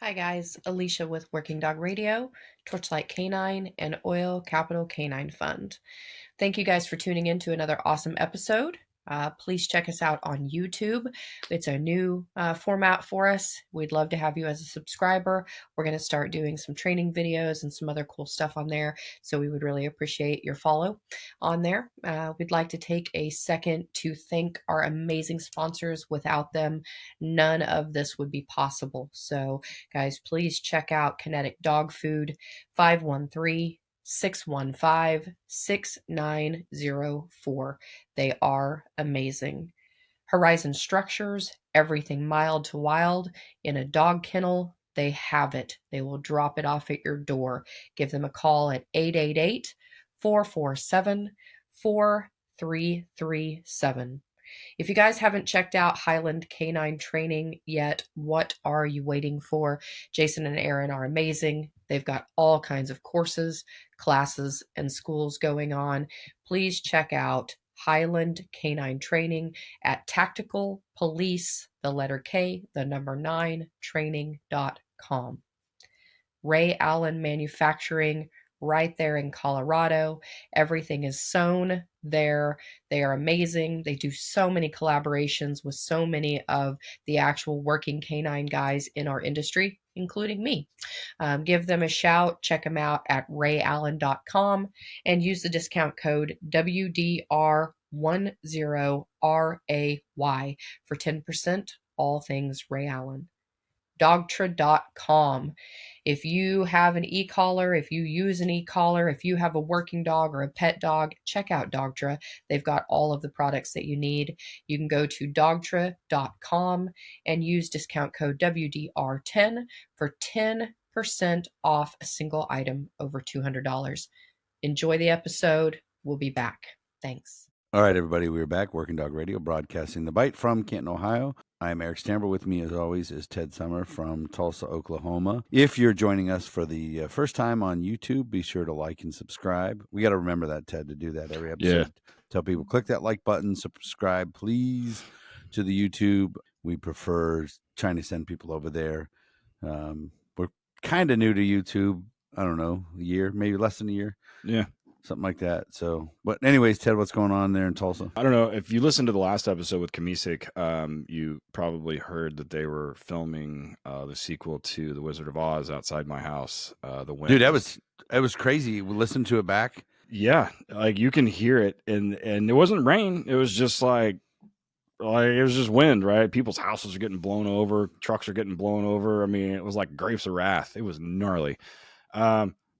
Hi guys, Alicia with Working Dog Radio, Torchlight Canine, and Oil Capital Canine Fund. Thank you guys for tuning in to another awesome episode. Please check us out on YouTube. It's a new format for us. We'd love to have you as a subscriber. We're going to start doing some training videos and some other cool stuff on there. So we would really appreciate your follow on there. We'd like to take a second to thank our amazing sponsors. Without them, none of this would be possible. So guys, please check out KINETIC Dog Food, 513-615-6904. They are amazing. Horizon Structures, everything mild to wild in a dog kennel. They have it. They will drop it off at your door. Give them a call at 888-447-4337. If you guys haven't checked out Highland Canine Training yet, what are you waiting for? Jason and Aaron are amazing. They've got all kinds of courses, classes, and schools going on. Please check out Highland Canine Training at Tactical Police, the letter K, the number 9, training.com. Ray Allen Manufacturing, right there in Colorado. Everything is sewn there. They are amazing. They do so many collaborations with so many of the actual working canine guys in our industry, including me. Give them a shout. Check them out at rayallen.com and use the discount code WDR10RAY for 10% all things Ray Allen. DOGTRA.com. If you have an e-collar, if you use an e-collar, if you have a working dog or a pet dog, check out DOGTRA. They've got all of the products that you need. You can go to DOGTRA.com and use discount code WDR10 for 10% off a single item over $200. Enjoy the episode. We'll be back. Thanks. All right, everybody, we're back. Working Dog Radio, broadcasting the bite from Canton, Ohio. I'm Eric Stamber. With me, as always, is Ted Summer from Tulsa, Oklahoma. If you're joining us for the first time on YouTube, be sure to like and subscribe. We got to remember that, Ted, to do that every episode. Yeah. Tell people, click that like button, subscribe, please, to the YouTube. We prefer trying to send people over there. We're kind of new to YouTube. I don't know, a year, maybe less than a year. Yeah. Something like that. So, but anyways, Ted, what's going on there in Tulsa? I don't know. If you listened to the last episode with KINETIC, you probably heard that they were filming the sequel to The Wizard of Oz outside my house. The Wind. Dude, that was crazy. We listened to it back. Yeah, like you can hear it, and it wasn't rain. It was just like it was just wind, right? People's houses are getting blown over, trucks are getting blown over. I mean, it was like grapes of wrath. It was gnarly.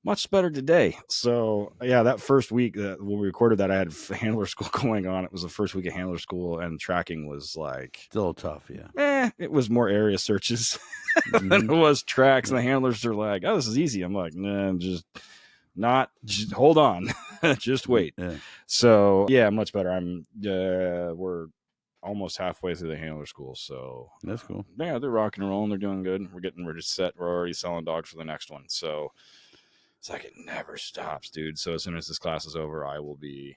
Much better today. So yeah, that first week that we recorded that, I had handler school going on. It was the first week of handler school, and tracking was like still tough. Yeah. It was more area searches than it was tracks. And the handlers are like, "Oh, this is easy." I'm like, "Nah, just hold on, just wait." Yeah. So yeah, much better. We're almost halfway through the handler school, so that's cool. Yeah, they're rocking and rolling. They're doing good. We're getting ready to set. We're already selling dogs for the next one, so. It's like it never stops, dude. So as soon as this class is over, I will be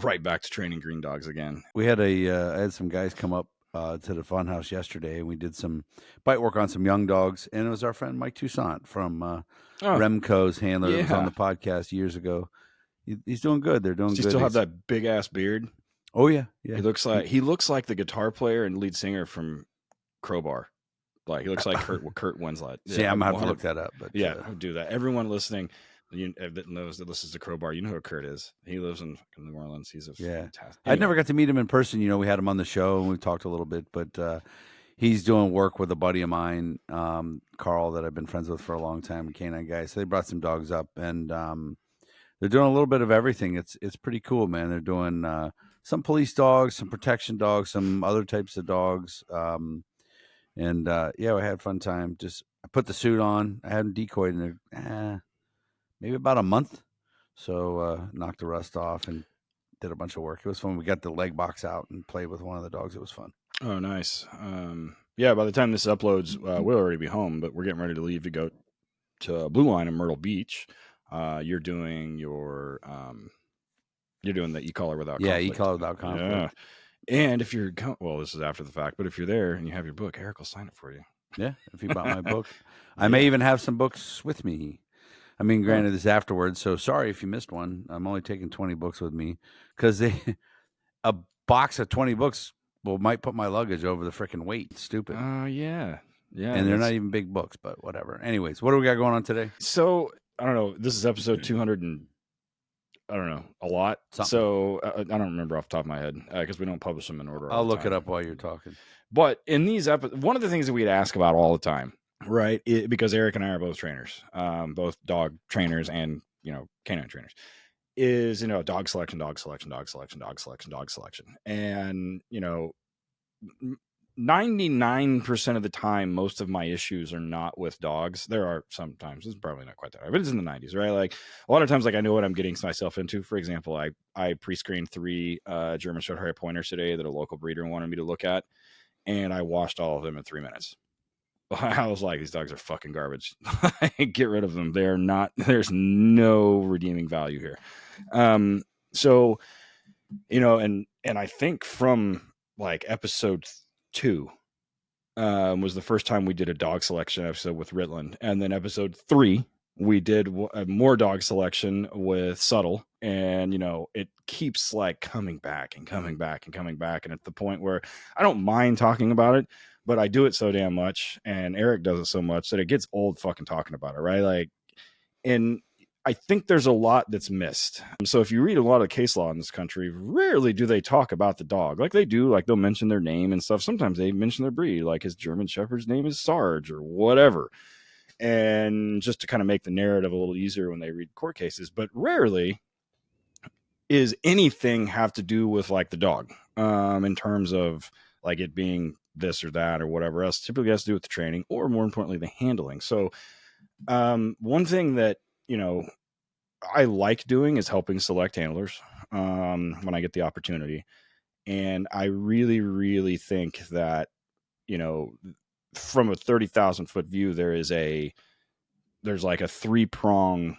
right back to training green dogs again. We had I had some guys come up to the fun house yesterday, and we did some bite work on some young dogs, and it was our friend Mike Toussaint from Remco's handler that was on the podcast years ago. He's doing good. They're doing good. Does he still have that big ass beard? Oh yeah. He looks like the guitar player and lead singer from Crowbar. Like he looks like Kurt Winslet. Yeah, I'm gonna have to look that up. But yeah, do that. Everyone listening that knows that listens to Crowbar, you know who Kurt is. He lives in New Orleans. He's fantastic. I never got to meet him in person. You know, we had him on the show and we talked a little bit, but he's doing work with a buddy of mine, Carl, that I've been friends with for a long time, a canine guy. So they brought some dogs up, and they're doing a little bit of everything. It's pretty cool, man. They're doing some police dogs, some protection dogs, some other types of dogs. And yeah, we had a fun time. Just I put the suit on. I hadn't decoyed in maybe about a month. So knocked the rust off and did a bunch of work. It was fun. We got the leg box out and played with one of the dogs. It was fun. Oh, nice. Yeah, by the time this uploads, we'll already be home, but we're getting ready to leave to go to Blue Line in Myrtle Beach. You're doing the e-collar without conflict. Yeah, e-collar without conflict. Yeah. And if you're, well, this is after the fact, but if you're there and you have your book, Eric will sign it for you. Yeah, if you bought my book. I may even have some books with me. I mean, granted, this afterwards, so sorry if you missed one. I'm only taking 20 books with me because a box of 20 books might put my luggage over the freaking weight. Stupid. Yeah. And they're not even big books, but whatever. Anyways, what do we got going on today? So, I don't know. This is episode 200 and I don't know, a lot. Something. So I don't remember off the top of my head because we don't publish them in order. I'll look it up while you're talking. But in these episodes, one of the things that we'd ask about all the time, right? Because Eric and I are both trainers, both dog trainers and, canine trainers, is, dog selection. And, 99% of the time, most of my issues are not with dogs. There are sometimes, it's probably not quite that high, but it's in the 90s, right? Like a lot of times, like I know what I'm getting myself into. For example, I pre-screened 3 German Short Hair Pointers today that a local breeder wanted me to look at, and I washed all of them in 3 minutes. I was like, these dogs are fucking garbage. Get rid of them. They're not, there's no redeeming value here. So, and I think from like episode 2 was the first time we did a dog selection episode with Ritland. And then episode 3, we did more dog selection with Subtle. And, it keeps like coming back. And at the point where I don't mind talking about it, but I do it so damn much. And Eric does it so much that it gets old fucking talking about it, right? Like, and I think there's a lot that's missed. So if you read a lot of case law in this country, rarely do they talk about the dog. Like they do, like they'll mention their name and stuff. Sometimes they mention their breed, like his German Shepherd's name is Sarge or whatever. And just to kind of make the narrative a little easier when they read court cases, but rarely is anything have to do with like the dog in terms of like it being this or that or whatever else. Typically has to do with the training or more importantly, the handling. So one thing that, I like doing is helping select handlers when I get the opportunity. And I really, really think that, from a 30,000 foot view, there's like a 3-prong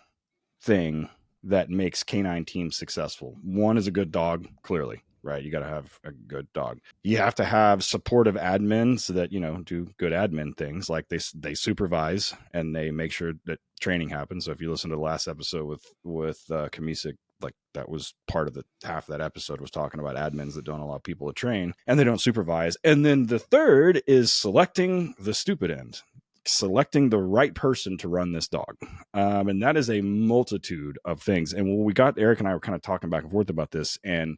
thing that makes canine teams successful. One is a good dog, clearly, right? You got to have a good dog. You have to have supportive admins that, do good admin things, like they supervise and they make sure that training happens. So if you listen to the last episode with Kamisic, like that was part of the half of that episode was talking about admins that don't allow people to train and they don't supervise. And then the third is selecting the stupid end, selecting the right person to run this dog. And that is a multitude of things. And when we got, Eric and I were kind of talking back and forth about this, and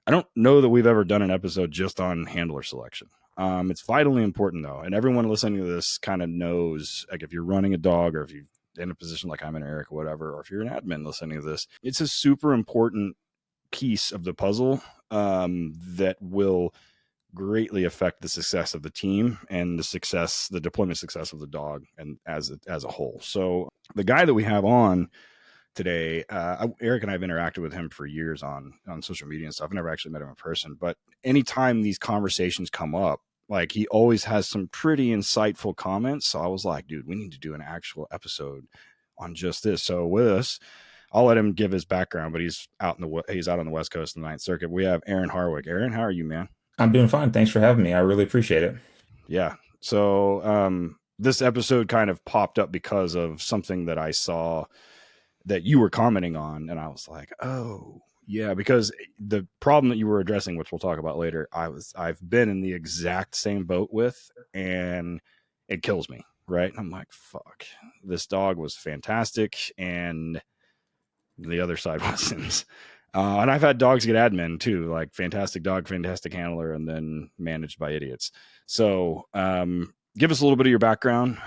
I don't know that we've ever done an episode just on handler selection. It's vitally important though. And everyone listening to this kind of knows, like if you're running a dog or if you're in a position like I'm in, Eric, or whatever, or if you're an admin listening to this, it's a super important piece of the puzzle that will greatly affect the success of the team and the deployment success of the dog and as a whole. So the guy that we have on today, Eric and I have interacted with him for years on social media and stuff. I've never actually met him in person, but anytime these conversations come up, like he always has some pretty insightful comments. So I was like, dude, we need to do an actual episode on just this. So with us, I'll let him give his background, but he's out on the West Coast in the Ninth Circuit. We have Aaron Harwick. Aaron, how are you, man? I'm doing fine. Thanks for having me. I really appreciate it. Yeah. So this episode kind of popped up because of something that I saw that you were commenting on. And I was like, oh, yeah, because the problem that you were addressing, which we'll talk about later, I've been in the exact same boat with, and it kills me. Right. And I'm like, fuck, this dog was fantastic. And the other side wasn't. And I've had dogs get admin too, like fantastic dog, fantastic handler, and then managed by idiots. So give us a little bit of your background,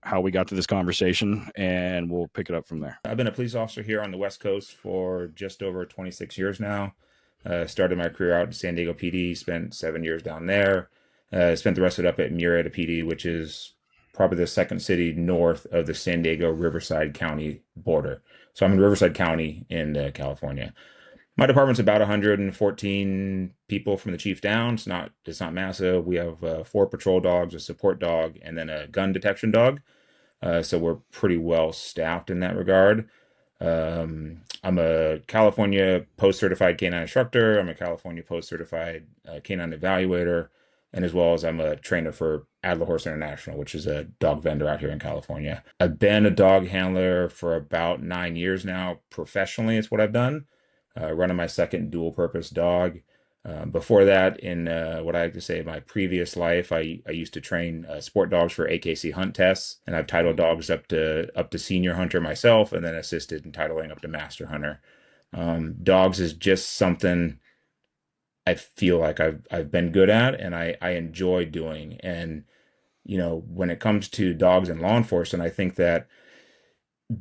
how we got to this conversation, and we'll pick it up from there. I've been a police officer here on the West Coast for just over 26 years now. Started my career out in San Diego PD, spent 7 years down there. Spent the rest of it up at Murrieta PD, which is probably the second city north of the San Diego Riverside County border. So I'm in Riverside County in California. My department's about 114 people from the chief down. It's not massive. We have 4 patrol dogs, a support dog, and then a gun detection dog. So we're pretty well staffed in that regard. I'm a California post-certified canine instructor. I'm a California post-certified canine evaluator. and as well as I'm a trainer for Adler Horse International, which is a dog vendor out here in California. I've been a dog handler for about 9 years now. Professionally, it's what I've done, running my second dual purpose dog. Before that, in what I like to say, my previous life, I used to train sport dogs for AKC hunt tests, and I've titled dogs up to senior hunter myself, and then assisted in titling up to master hunter. Dogs is just something I feel like I've been good at, and I enjoy doing. And when it comes to dogs and law enforcement, I think that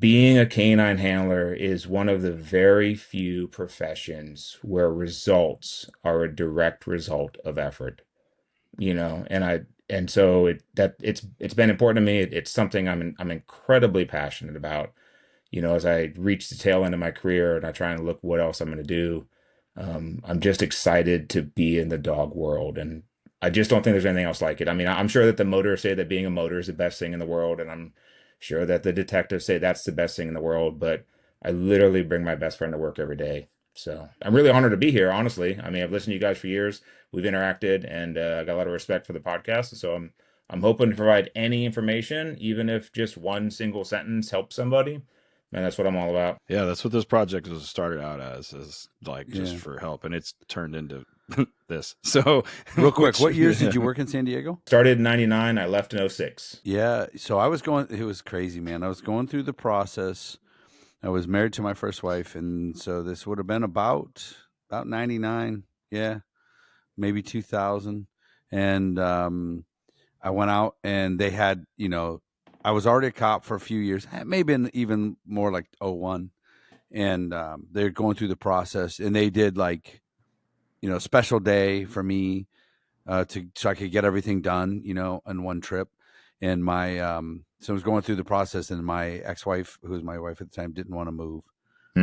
being a canine handler is one of the very few professions where results are a direct result of effort. And so it's been important to me. It's something I'm incredibly passionate about. As I reach the tail end of my career and I try and look what else I'm going to do, I'm just excited to be in the dog world, and I just don't think there's anything else like it. I mean, I'm sure that the motorists say that being a motor is the best thing in the world, and I'm sure that the detectives say that's the best thing in the world, but I literally bring my best friend to work every day. So I'm really honored to be here, honestly. I mean, I've listened to you guys for years. We've interacted, and I got a lot of respect for the podcast. So I'm hoping to provide any information, even if just one single sentence helps somebody. Man, that's what I'm all about. Yeah, that's what this project was started out as, is like just Yeah. for help, and it's turned into this. So Real quick, what years did you work in San Diego? Started in 99. I left in 06. Yeah, so I was going. It was crazy, man. I was going through the process. I was married to my first wife, and so this would have been about 99. Yeah, maybe 2000. And I went out, and they had, I was already a cop for a few years, maybe even more like 01. And they're going through the process, and they did like, special day for me so I could get everything done, in one trip. And so I was going through the process, and my ex-wife, who was my wife at the time, didn't want to move.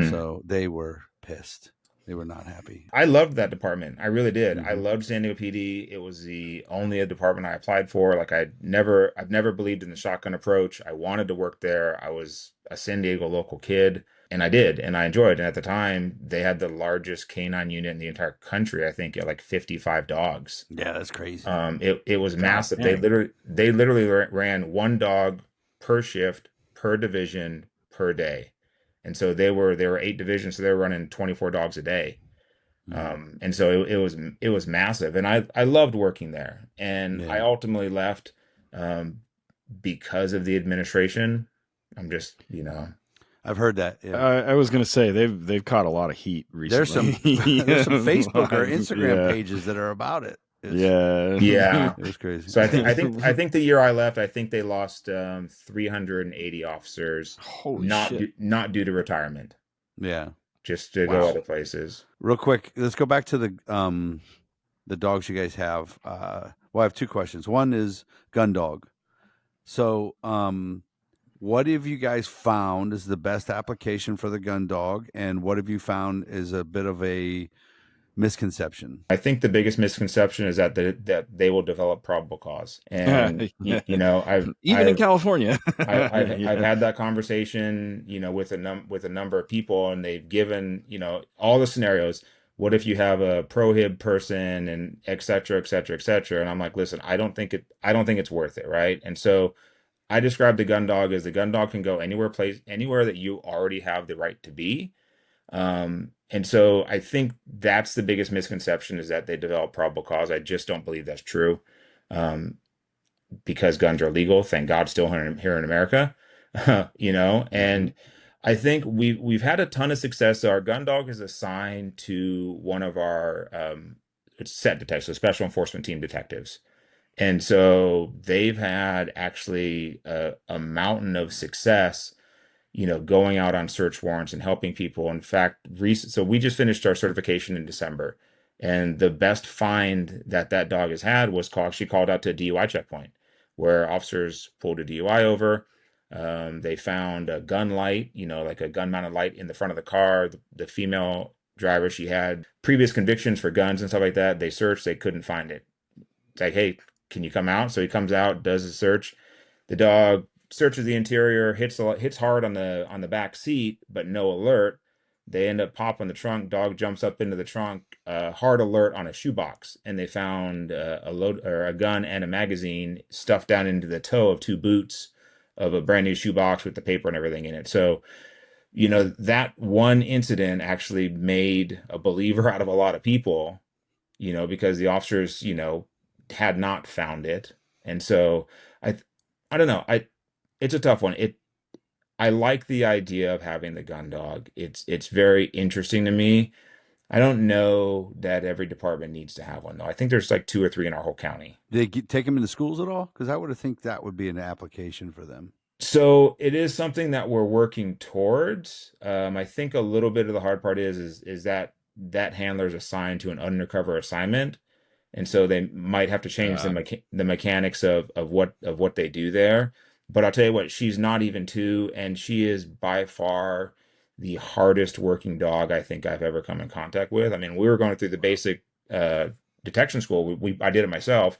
So they were pissed. They were not happy. I loved that department. I really did. I Mhm. loved San Diego PD. It was the only department I applied for. Like I've never believed in the shotgun approach. I wanted to work there. I was a San Diego local kid, and I did, and I enjoyed. And at the time, they had the largest canine unit in the entire country. I think at like 55 dogs. Yeah, that's crazy. It was massive. dang. They literally ran one dog per shift, per division, per day. And so there were 8 divisions, so they were running 24 dogs a day. And so it was massive, and I loved working there. And I Yeah. ultimately left because of the administration. I'm just, I've heard that. Yeah. I was gonna say they've caught a lot of heat There's some recently. there's some Facebook or Like, Instagram yeah. pages that are about it. Yeah. Yeah. It was crazy. So I think the year I left, I think they lost 380 officers, Holy not shit. not due to retirement, Yeah. just to go Wow. other places. Real quick, let's go back to the dogs you guys have. Well, I have two questions. One is gun dog. So, what have you guys found is the best application for the gun dog, and what have you found is a bit of a misconception? I think the biggest misconception is that they will develop probable cause, and Even in I've California. I've Yeah. had that conversation, with a number of people, and they've given, all the scenarios. What if you have a prohib person, and et cetera, et cetera, et cetera? And I'm like, listen, I don't think it's worth it, right? And so I describe the gun dog as the gun dog can go anywhere that you already have the right to be. And so I think that's the biggest misconception, is that they develop probable cause. I just don't believe that's true. Because guns are legal, thank God, still here in America. And I think we've had a ton of success. So our gun dog is assigned to one of our it's set detectives, so special enforcement team detectives. And so they've had actually a mountain of success, going out on search warrants and helping people. In fact, so we just finished our certification in December, and the best find that dog has had was she called out to a DUI checkpoint, where officers pulled a DUI over. They found a gun light, like a gun-mounted light in the front of the car. The female driver, she had previous convictions for guns and stuff like that. They searched, they couldn't find it. It's like, hey, can you come out? So he comes out, does the search. The dog searches the interior, hits hard on the back seat, but no alert. They end up popping the trunk. Dog jumps up into the trunk. Hard alert on a shoebox, and they found a load or a gun and a magazine stuffed down into the toe of 2 boots of a brand new shoebox with the paper and everything in it. So, that one incident actually made a believer out of a lot of people, because the officers, had not found it. And so I, I don't know. It's a tough one. I like the idea of having the gun dog. It's very interesting to me. I don't know that every department needs to have one though. I think there's like 2 or 3 in our whole county. Take them into schools at all? Because I would have think that would be an application for them. So it is something that we're working towards. I think a little bit of the hard part is that handler is assigned to an undercover assignment, and so they might have to change the mechanics of what they do there. But I'll tell you what, she's not even 2, and she is by far the hardest working dog I think I've ever come in contact with. I mean, we were going through the basic detection school. I did it myself,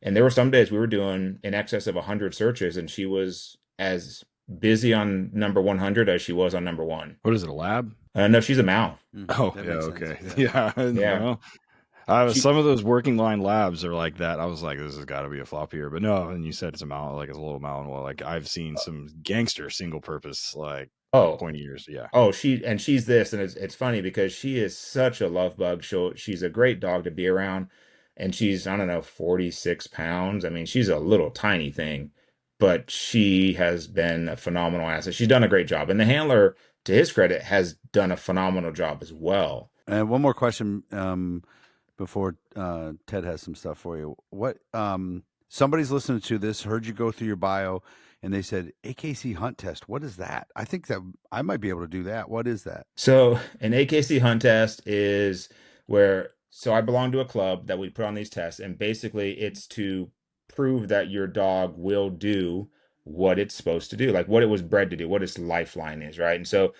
and there were some days we were doing in excess of 100 searches, and she was as busy on number 100 as she was on number 1. What is it, a lab? No, she's a Mal. Oh, That yeah, makes okay. sense. Yeah. She- Some of those working line labs are like that. I was like, this has got to be a flop here. But no, and you said it's a Malinois, like it's a little Malinois. Like I've seen some gangster single purpose, like Oh, pointy ears. Yeah. Oh, she's this, and it's funny because she is such a love bug. She's a great dog to be around, and she's, I don't know, 46 pounds. I mean, she's a little tiny thing, but she has been a phenomenal asset. She's done a great job, and the handler, to his credit, has done a phenomenal job as well. And one more question before Ted has some stuff for you. What somebody's listening to this, heard you go through your bio, and they said AKC hunt test. What is that? I think that I might be able to do that. What is that? So an AKC hunt test is so I belong to a club that we put on these tests, and basically it's to prove that your dog will do what it's supposed to do, like what it was bred to do, what its lifeline is, right? And so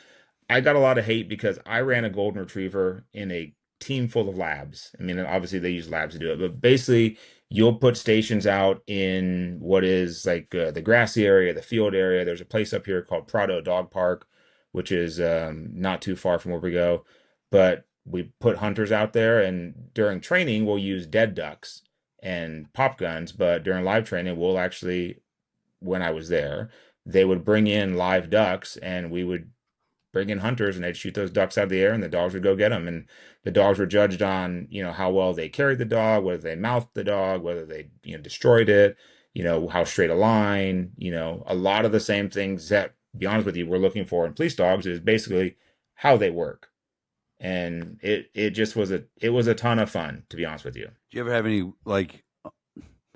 I got a lot of hate because I ran a golden retriever in a team full of labs. I mean, obviously they use labs to do it, but basically you'll put stations out in what is like the grassy area, the field area. There's a place up here called Prado Dog Park, which is not too far from where we go. But we put hunters out there, and during training, we'll use dead ducks and pop guns. But during live training, we'll actually, when I was there, they would bring in live ducks, and we would bring in hunters, and they'd shoot those ducks out of the air, and the dogs would go get them. And the dogs were judged on, how well they carried the dog, whether they mouthed the dog, whether they, destroyed it, how straight a line, a lot of the same things that, to be honest with you, we're looking for in police dogs is basically how they work. And it just was a ton of fun, to be honest with you. Do you ever have any like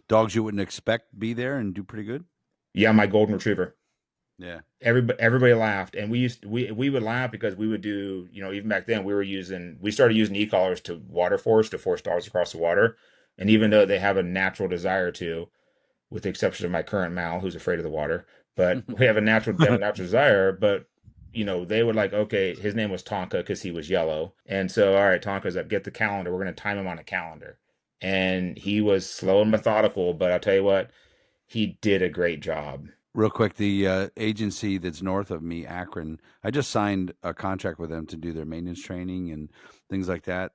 dogs you wouldn't expect be there and do pretty good? Yeah, my golden retriever. Yeah. Everybody laughed, and we would laugh because we would do, even back then we started using e-collars to force dogs across the water. And even though they have a natural desire to, with the exception of my current Mal, who's afraid of the water, but they have a natural desire, but they would like, okay, his name was Tonka because he was yellow. And so, all right, Tonka's up, get the calendar. We're going to time him on a calendar. And he was slow and methodical, but I'll tell you what, he did a great job. Real quick, the agency that's north of me, Akron, I just signed a contract with them to do their maintenance training and things like that.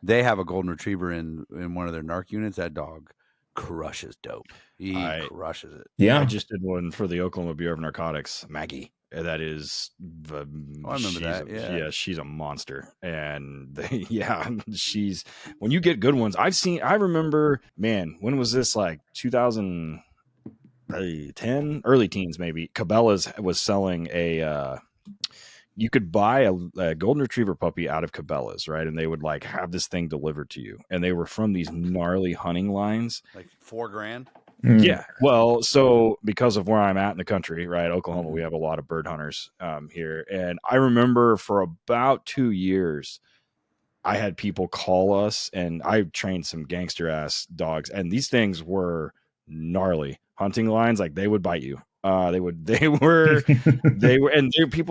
They have a golden retriever in one of their narc units. That dog crushes dope. He crushes it. Yeah. I just did one for the Oklahoma Bureau of Narcotics, Maggie. That is, I remember that. Yeah, she's a monster, and she's when you get good ones. I remember, man, when was this? Like 2010, early teens maybe. Cabela's was selling you could buy a golden retriever puppy out of Cabela's, right? And they would like have this thing delivered to you, and they were from these gnarly hunting lines, like $4,000. Yeah. Well, so because of where I'm at in the country, right, Oklahoma, we have a lot of bird hunters here. And I remember for about 2 years, I had people call us, and I trained some gangster ass dogs, and these things were gnarly hunting lines. Like they would bite you. People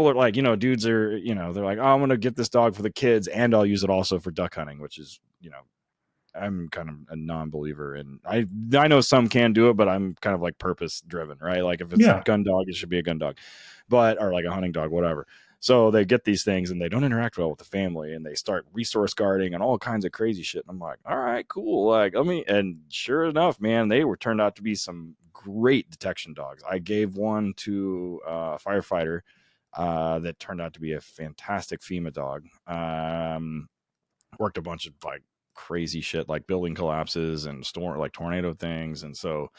are like, dudes are, they're like, oh, I'm going to get this dog for the kids, and I'll use it also for duck hunting, which is, I'm kind of a non-believer, and I know some can do it, but I'm kind of like purpose driven, right? Like if it's a gun dog, it should be a gun dog, or like a hunting dog, whatever. So they get these things and they don't interact well with the family, and they start resource guarding and all kinds of crazy shit. And I'm like, all right, cool. Like, and sure enough, man, they were turned out to be some great detection dogs. I gave one to a firefighter that turned out to be a fantastic FEMA dog. Worked a bunch of like crazy shit, like building collapses and tornado things. And so,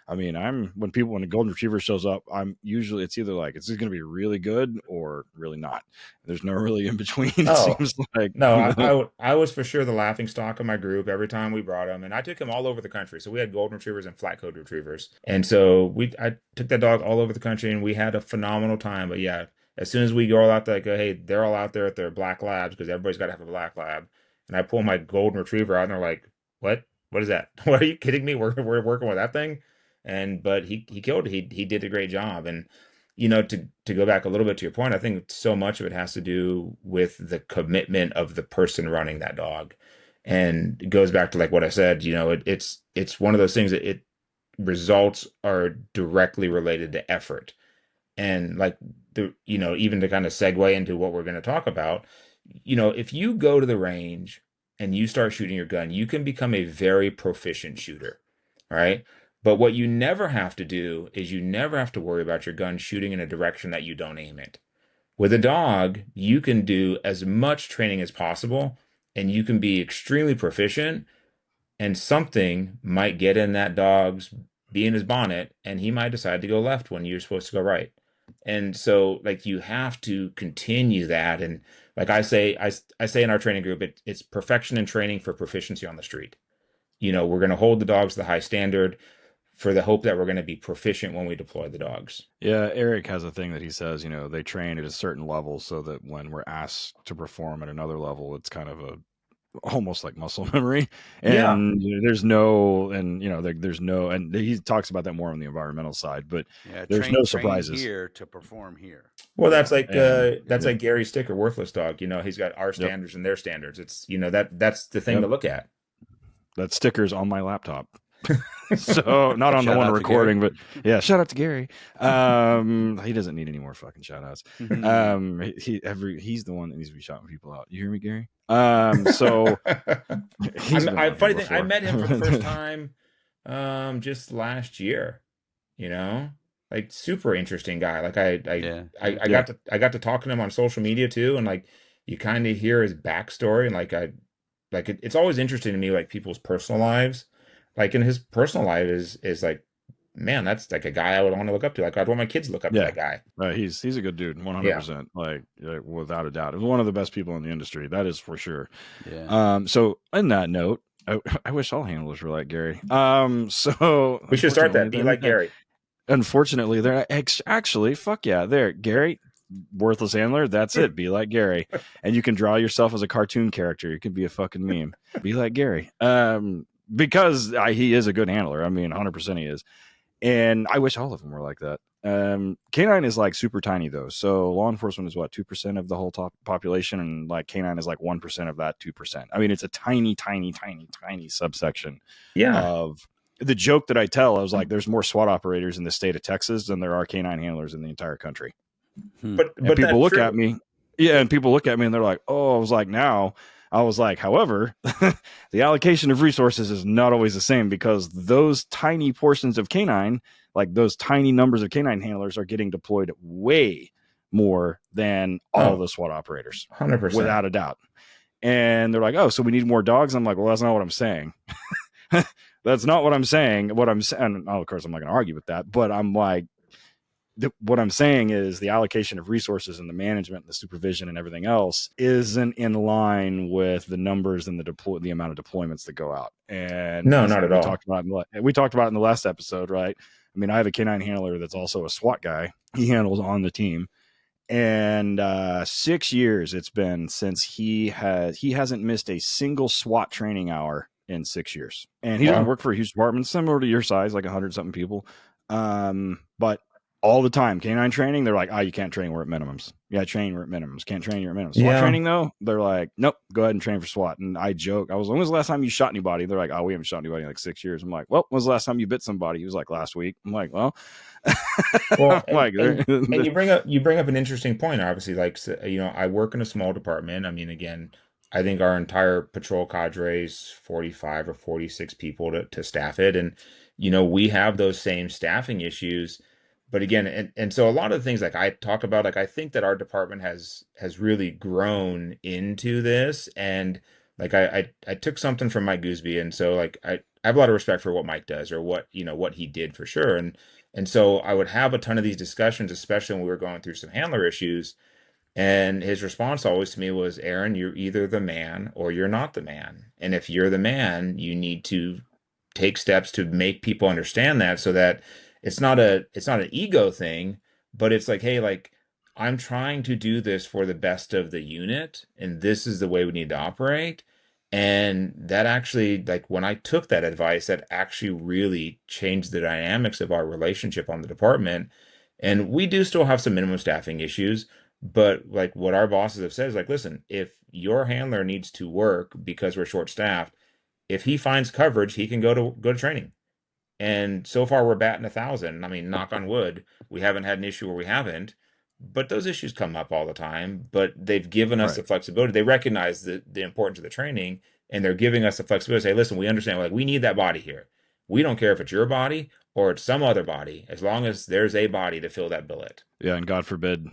I mean, when a golden retriever shows up, I'm usually, it's either like, it's going to be really good or really not. There's no really in between. It seems like. No, I was for sure the laughing stock of my group every time we brought him, and I took him all over the country. So we had golden retrievers and flat coat retrievers, and so I took that dog all over the country, and we had a phenomenal time. But yeah, as soon as we go all out there, hey, they're all out there at their black labs because everybody's got to have a black lab, and I pull my golden retriever out, and they're like, "What? What is that? What, are you kidding me? We're working with that thing?" But he killed it. He did a great job. And to go back a little bit to your point, I think so much of it has to do with the commitment of the person running that dog. And it goes back to like what I said, it's one of those things that results are directly related to effort. And like even to kind of segue into what we're going to talk about, if you go to the range and you start shooting your gun, you can become a very proficient shooter. Right? But what you never have to do is you never have to worry about your gun shooting in a direction that you don't aim it. With a dog, you can do as much training as possible, and you can be extremely proficient, and something might get in that dog's, be in his bonnet, and he might decide to go left when you're supposed to go right. And so like you have to continue that. And like I say in our training group, it's perfection in training for proficiency on the street. We're going to hold the dogs to the high standard for the hope that we're going to be proficient when we deploy the dogs. Yeah, Eric has a thing that he says, they train at a certain level so that when we're asked to perform at another level, it's kind of almost like muscle memory. And there's no, and he talks about that more on the environmental side, but there's no surprises here to perform here. Well, that's like like Gary Sticker, Worthless Dog. He's got our standards and their standards. It's that's the thing to look at. That sticker's on my laptop. So not on the one recording, but yeah, shout out to Gary. He doesn't need any more fucking shout outs. He's the one that needs to be shouting people out. You hear me, Gary? So funny thing, I met him for the first time just last year. Like super interesting guy. Like I got to talking to him on social media too, and like you kind of hear his backstory, and it's always interesting to me, like people's personal lives. Like in his personal life is like, man, that's like a guy I would want to look up to. Like I'd want my kids to look up to that guy. He's a good dude, 100%. Like without a doubt, one of the best people in the industry. That is for sure. Yeah. So on that note, I wish all handlers were like Gary. So we should start that. Be like Gary. Unfortunately, they're actually fuck yeah. There, Gary. Worthless handler, that's it. Be like Gary, and you can draw yourself as a cartoon character. You can be a fucking meme. Be like Gary, because he is a good handler. I mean, 100% he is, and I wish all of them were like that. Canine is like super tiny though, so law enforcement is what 2% of the whole population, and like canine is like 1% of that 2%. I mean, it's a tiny subsection. Of the joke that I tell. I was like, there's more SWAT operators in the state of Texas than there are canine handlers in the entire country. But people look at me, and people look at me and they're like, oh, I was like, however, the allocation of resources is not always the same, because those tiny portions of canine, like those tiny numbers of canine handlers, are getting deployed way more than all the SWAT operators, 100%, without a doubt. And they're like, oh, so we need more dogs. I'm like, well, that's not what I'm saying. That's not what I'm saying. What I'm saying, of course, I'm not going to argue with that, but I'm like, what I'm saying is the allocation of resources and the management and the supervision and everything else isn't in line with the numbers and the amount of deployments that go out. And no, not at all. We talked about it in the last episode, right? I mean, I have a canine handler that's also a SWAT guy. He handles on the team, and 6 years it's been since he hasn't missed a single SWAT training hour in 6 years. And he doesn't work for a huge department, similar to your size, like 100 something people. But all the time. Canine training, they're like, oh, you can't train, we're at minimums. Yeah, train, we're at minimums. Can't train, you're at minimums. SWAT Yeah. training, though, they're like, nope, go ahead and train for SWAT. And I joke, when was the last time you shot anybody? They're like, oh, we haven't shot anybody in like 6 years. I'm like, well, when was the last time you bit somebody? He was like, last week. I'm like, well, Well, like, and you bring up an interesting point. Obviously, like, you know, I work in a small department. I mean, again, I think our entire patrol cadre is 45 or 46 people to staff it, and you know, we have those same staffing issues. But again, and so a lot of the things like I talk about, like I think that our department has really grown into this, and like I took something from Mike Gooseby, and so like I have a lot of respect for what Mike does or what you know what he did for sure, and so I would have a ton of these discussions, especially when we were going through some handler issues. And his response always to me was, Aaron, you're either the man or you're not the man. And if you're the man, you need to take steps to make people understand that so that it's not an ego thing, but it's like, hey, like I'm trying to do this for the best of the unit, and this is the way we need to operate. And that actually, like when I took that advice, that actually really changed the dynamics of our relationship on the department. And we do still have some minimum staffing issues, but like what our bosses have said is like, listen, if your handler needs to work because we're short staffed, if he finds coverage, he can go to training. And so far we're batting 1,000. I mean, knock on wood, we haven't had an issue where we haven't, but those issues come up all the time. But they've given us right. the flexibility. They recognize the importance of the training, and they're giving us the flexibility to say, listen, we understand, like we need that body here. We don't care if it's your body or it's some other body, as long as there's a body to fill that billet. Yeah, and God forbid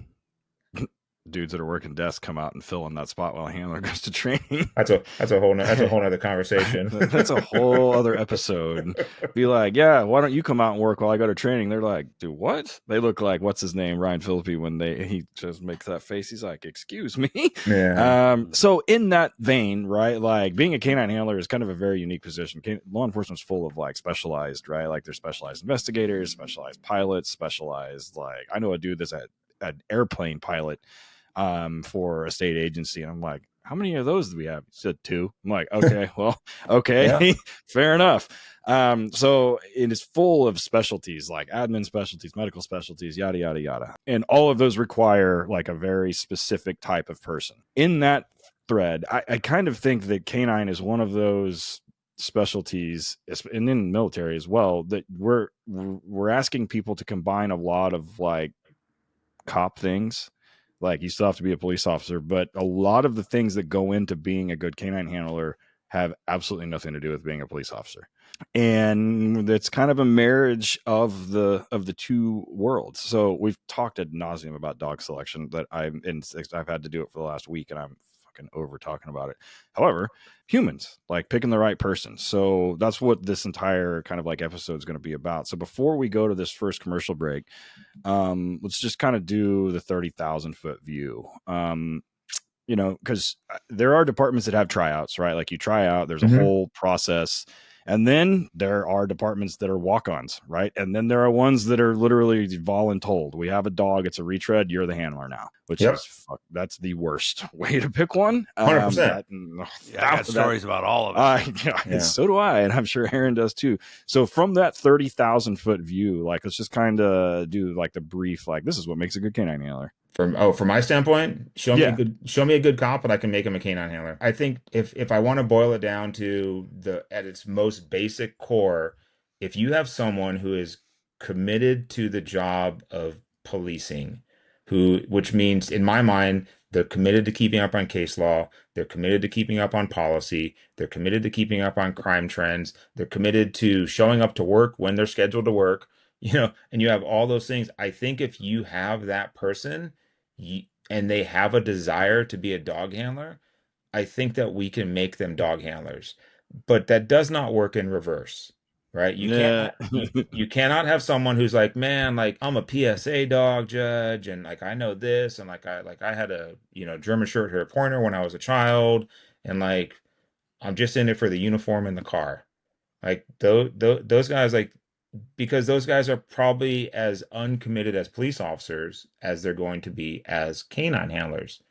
dudes that are working desks come out and fill in that spot while a handler goes to training. That's a whole nother conversation. That's a whole other episode. Be like, yeah, why don't you come out and work while I go to training? They're like, do what? They look like what's his name, Ryan Phillippe, when he just makes that face. He's like, excuse me. Yeah. So in that vein, right, like being a canine handler is kind of a very unique position. Law enforcement's full of like specialized, right? Like there's specialized investigators, specialized pilots, specialized, like I know a dude that's an airplane pilot for a state agency, and I'm like, how many of those do we have? He said 2. I'm like, okay, well, okay, yeah. Fair enough. So it is full of specialties, like admin specialties, medical specialties, yada yada yada, and all of those require like a very specific type of person. In that thread, I kind of think that canine is one of those specialties, and in the military as well, that we're asking people to combine a lot of like cop things. Like you still have to be a police officer, but a lot of the things that go into being a good canine handler have absolutely nothing to do with being a police officer. And it's kind of a marriage of the two worlds. So we've talked ad nauseum about dog selection that I've had to do it for the last week, and I'm fucking over talking about it. However, humans, like picking the right person. So that's what this entire kind of like episode is going to be about. So before we go to this first commercial break, let's just kind of do the 30,000 foot view. You know, because there are departments that have tryouts, right? Like you try out, there's a whole process. And then there are departments that are walk-ons, right? And then there are ones that are literally voluntold. We have a dog, it's a retread, you're the handler now, which is that's the worst way to pick one. 100%. I got stories about all of it. Yeah. So do I, and I'm sure Aaron does too. So from that 30,000 foot view, like let's just kind of do like the brief, like this is what makes a good canine handler. From my standpoint, show me a good cop and I can make him a canine handler. I think if I want to boil it down to at its most basic core, if you have someone who is committed to the job of policing, which means in my mind, they're committed to keeping up on case law, they're committed to keeping up on policy, they're committed to keeping up on crime trends, they're committed to showing up to work when they're scheduled to work, you know, and you have all those things. I think if you have that person, and they have a desire to be a dog handler, I think that we can make them dog handlers. But that does not work in reverse, right? You cannot have someone who's like, man, like I'm a PSA dog judge, and like I know this, and like I had a German short hair pointer when I was a child, and like I'm just in it for the uniform in the car. Like those guys, like, because those guys are probably as uncommitted as police officers as they're going to be as canine handlers.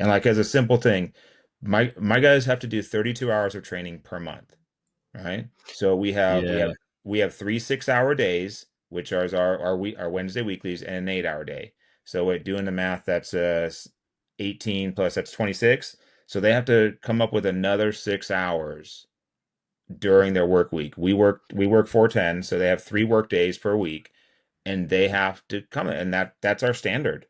And like as a simple thing, my guys have to do 32 hours of training per month, right? So we have 3 6-hour days, which are our Wednesday weeklies, and an 8-hour day. So doing the math, that's 18 plus that's 26. So they have to come up with another 6 hours during their work week. We work 410, so they have 3 work days per week, and they have to come in, and that's our standard.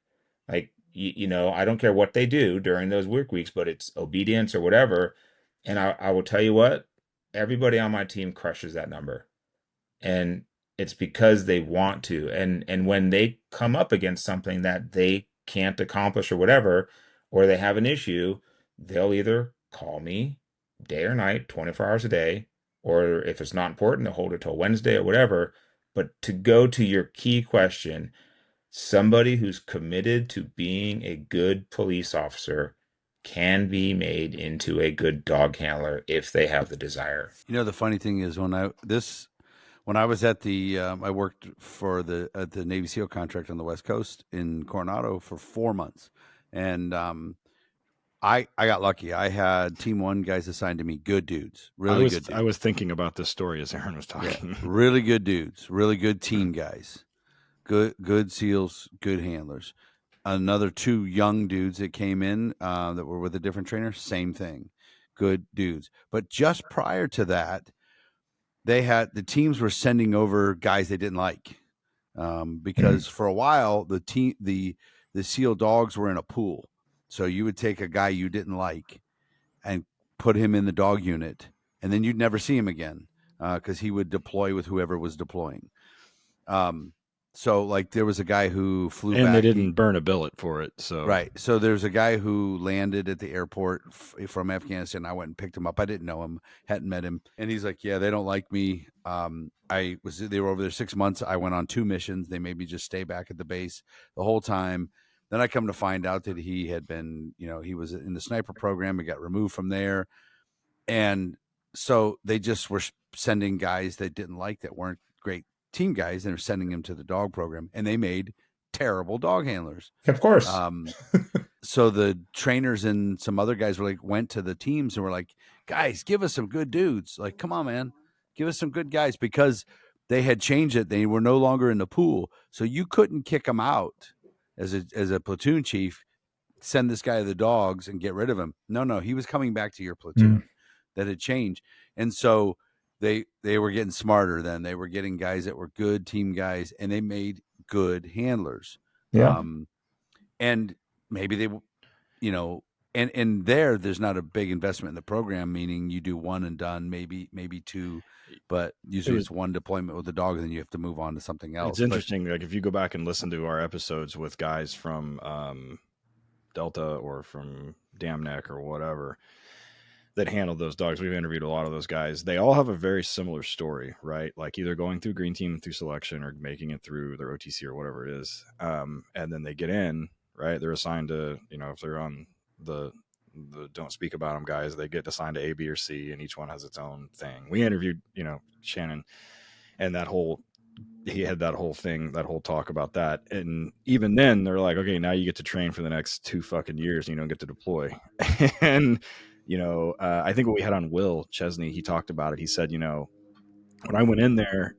Like I don't care what they do during those work weeks, but it's obedience or whatever. And I will tell you what, everybody on my team crushes that number. And it's because they want to. And when they come up against something that they can't accomplish or whatever, or they have an issue, they'll either call me day or night, 24 hours a day, or if it's not important, they'll hold it till Wednesday or whatever. But to go to your key question, somebody who's committed to being a good police officer can be made into a good dog handler if they have the desire. The funny thing is when I was at the I worked for at the Navy SEAL contract on the West Coast in Coronado for 4 months, and I got lucky. I had Team 1 guys assigned to me, good dudes, really good dudes. I was thinking about this story as Aaron was talking. Yeah, really good dudes, really good team guys, good SEALs, good handlers. Another 2 young dudes that came in that were with a different trainer, same thing, good dudes. But just prior to that, the teams were sending over guys they didn't like because for a while the SEAL dogs were in a pool. So you would take a guy you didn't like and put him in the dog unit, and then you'd never see him again because he would deploy with whoever was deploying. So like there was a guy who flew back. And they didn't burn a billet for it. So right. So there's a guy who landed at the airport from Afghanistan. I went and picked him up. I didn't know him, hadn't met him. And he's like, yeah, they don't like me. They were over there 6 months. I went on 2 missions. They made me just stay back at the base the whole time. Then I come to find out that he had been, he was in the sniper program and got removed from there. And so they just were sending guys they didn't like that weren't great team guys, and they're sending him to the dog program, and they made terrible dog handlers. Of course. So the trainers and some other guys went to the teams and were like, guys, give us some good dudes. Like, come on, man, give us some good guys, because they had changed it. They were no longer in the pool. So you couldn't kick them out as a platoon chief, send this guy to the dogs and get rid of him. No, he was coming back to your platoon. That had changed. And so they were getting smarter then. They were getting guys that were good team guys, and they made good handlers. Yeah. And maybe they, and there's not a big investment in the program, meaning you do 1 and done, maybe 2, but usually it's 1 deployment with the dog, and then you have to move on to something else. It's interesting. Like if you go back and listen to our episodes with guys from Delta or from Dam Neck or whatever that handled those dogs, we've interviewed a lot of those guys. They all have a very similar story, right? Like either going through green team through selection or making it through their OTC or whatever it is. And then they get in, right? They're assigned to, if they're on the don't speak about them guys, they get assigned to A, B, or C, and each one has its own thing. We interviewed, Shannon, and he had that whole thing, that whole talk about that. And even then they're like, okay, now you get to train for the next 2 fucking years and you don't get to deploy. And, I think what we had on Will Chesney, he talked about it. He said, when I went in there,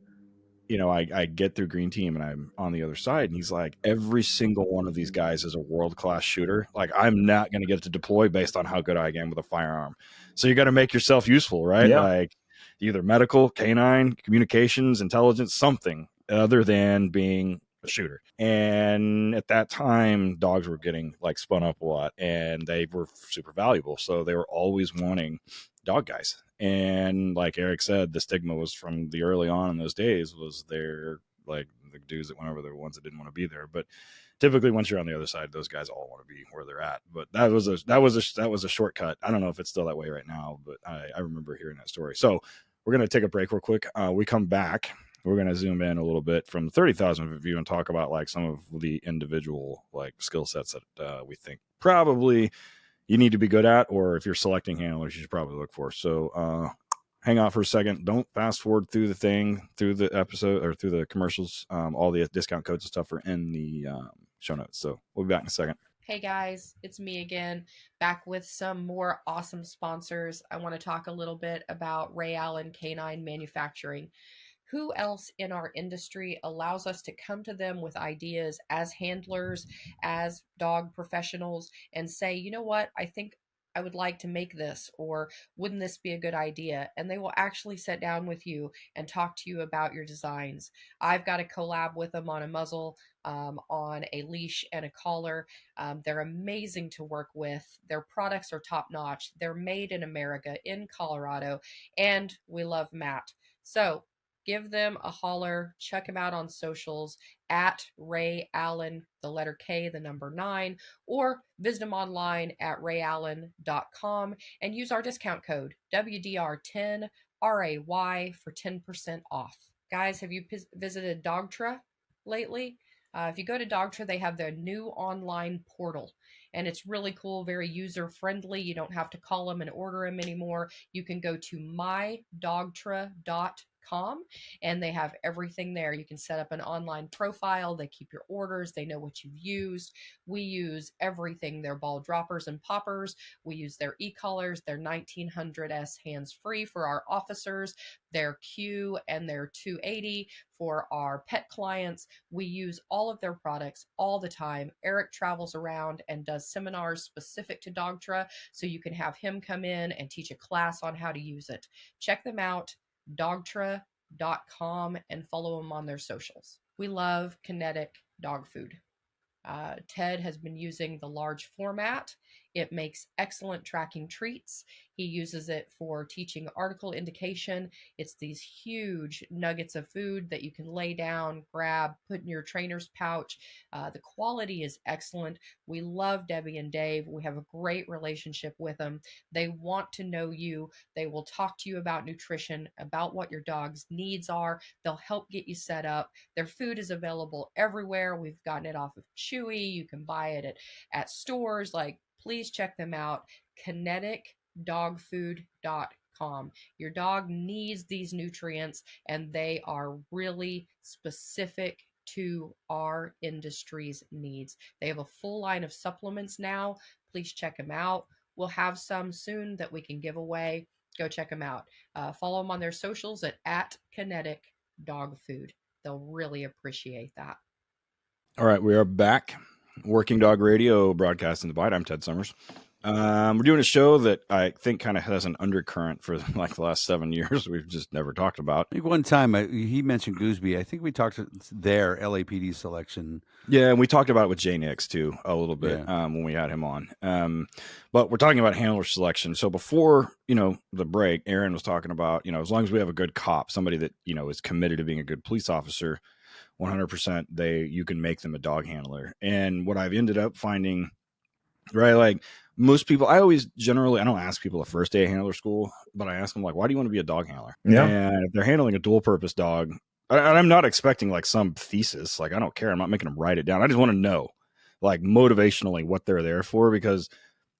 I get through green team and I'm on the other side. And he's like, every single one of these guys is a world-class shooter. Like I'm not going to get to deploy based on how good I am with a firearm. So you got to make yourself useful, right? Yeah. Like either medical, canine, communications, intelligence, something other than being a shooter. And at that time, dogs were getting spun up a lot and they were super valuable. So they were always wanting dog guys. And like Eric said, the stigma was from the early on in those days was they're the dudes that went over there were ones that didn't want to be there. But typically once you're on the other side, those guys all want to be where they're at. But that was a shortcut. I don't know if it's still that way right now, but I remember hearing that story. So we're going to take a break real quick. We come back. We're going to zoom in a little bit from the 30,000 view and talk about some of the individual skill sets that we think probably you need to be good at, or if you're selecting handlers, you should probably look for. So hang out for a second. Don't fast forward through the episode or through the commercials. All the discount codes and stuff are in the show notes. So we'll be back in a second. Hey guys, it's me again, back with some more awesome sponsors. I want to talk a little bit about Ray Allen Canine Manufacturing, Who else in our industry allows us to come to them with ideas as handlers, as dog professionals, and say, you know what, I think I would like to make this, or wouldn't this be a good idea? And they will actually sit down with you and talk to you about your designs. I've got a collab with them on a muzzle, on a leash, and a collar. They're amazing to work with. Their products are top notch. They're made in America, in Colorado, and we love Matt. So give them a holler. Check them out on socials at Ray Allen, the letter K, the number 9, or visit them online at rayallen.com and use our discount code WDR10 RAY for 10% off. Guys, have you visited DOGTRA lately? If you go to DOGTRA, they have their new online portal, and it's really cool, very user friendly. You don't have to call them and order them anymore. You can go to mydogtra.com, and they have everything there. You can set up an online profile. They keep your orders. They know what you've used. We use everything, their ball droppers and poppers. We use their e-collars, their 1900S hands-free for our officers, their Q and their 280 for our pet clients. We use all of their products all the time. Eric travels around and does seminars specific to DOGTRA, so you can have him come in and teach a class on how to use it. Check them out, dogtra.com, and follow them on their socials. We love KINETIC dog food. Ted has been using the large format. It makes excellent tracking treats. He uses it for teaching article indication. It's these huge nuggets of food that you can lay down, grab, put in your trainer's pouch. The quality is excellent. We love Debbie and Dave. We have a great relationship with them. They want to know you. They will talk to you about nutrition, about what your dog's needs are. They'll help get you set up. Their food is available everywhere. We've gotten it off of Chewy. You can buy it at stores. Like, please check them out. KINETICdogfood.com. Your dog needs these nutrients, and they are really specific to our industry's needs. They have a full line of supplements now. Please check them out. We'll have some soon that we can give away. Go check them out. Follow them on their socials at KINETIC Dog Food. They'll really appreciate that. All right, we are back. Working Dog Radio, broadcasting the Bite. I'm Ted Summers. We're doing a show that I think kind of has an undercurrent for like the last 7 years. We've just never talked about. I think one time he mentioned Gooseby. I think we talked to their LAPD selection. Yeah, and we talked about it with Jay Nix too a little bit when we had him on. But we're talking about handler selection. So before the break, Aaron was talking about as long as we have a good cop, somebody that is committed to being a good police officer, 100% you can make them a dog handler. And what I've ended up finding, right, like most people, I don't ask people the first day of handler school, but I ask them, like, why do you want to be a dog handler? Yeah. And if they're handling a dual purpose dog, I'm not expecting like some thesis. Like, I don't care. I'm not making them write it down. I just want to know, like, motivationally what they're there for. Because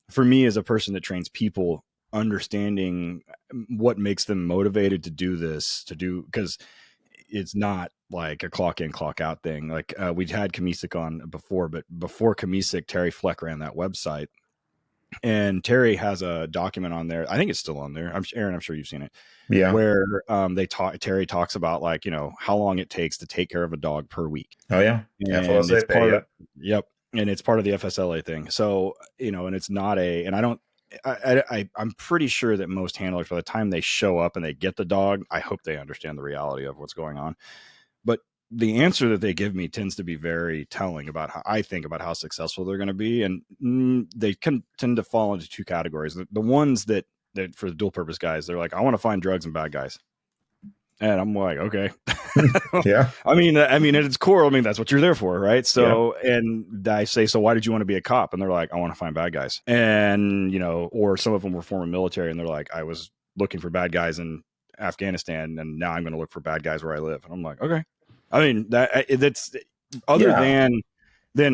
for me, as a person that trains people, understanding what makes them motivated to do this, because it's not like a clock in, clock out thing. Like we'd had KINETIC on before, but before KINETIC, Terry Fleck ran that website. And Terry has a document on there. I think it's still on there. Aaron, I'm sure you've seen it. Yeah. Where Terry talks about like, how long it takes to take care of a dog per week. Oh yeah. And yep. And it's part of the FSLA thing. So, and it's not I'm pretty sure that most handlers, by the time they show up and they get the dog, I hope they understand the reality of what's going on. But the answer that they give me tends to be very telling about how I think about how successful they're going to be. And they can tend to fall into two categories. The ones that for the dual purpose guys, they're like, I want to find drugs and bad guys. And I'm like, okay. Yeah. I mean, at its core, I mean, that's what you're there for, right? So, And I say, so why did you want to be a cop? And they're like, I want to find bad guys. And, or some of them were former military and they're like, I was looking for bad guys in Afghanistan and now I'm going to look for bad guys where I live. And I'm like, okay. I mean, that's other than,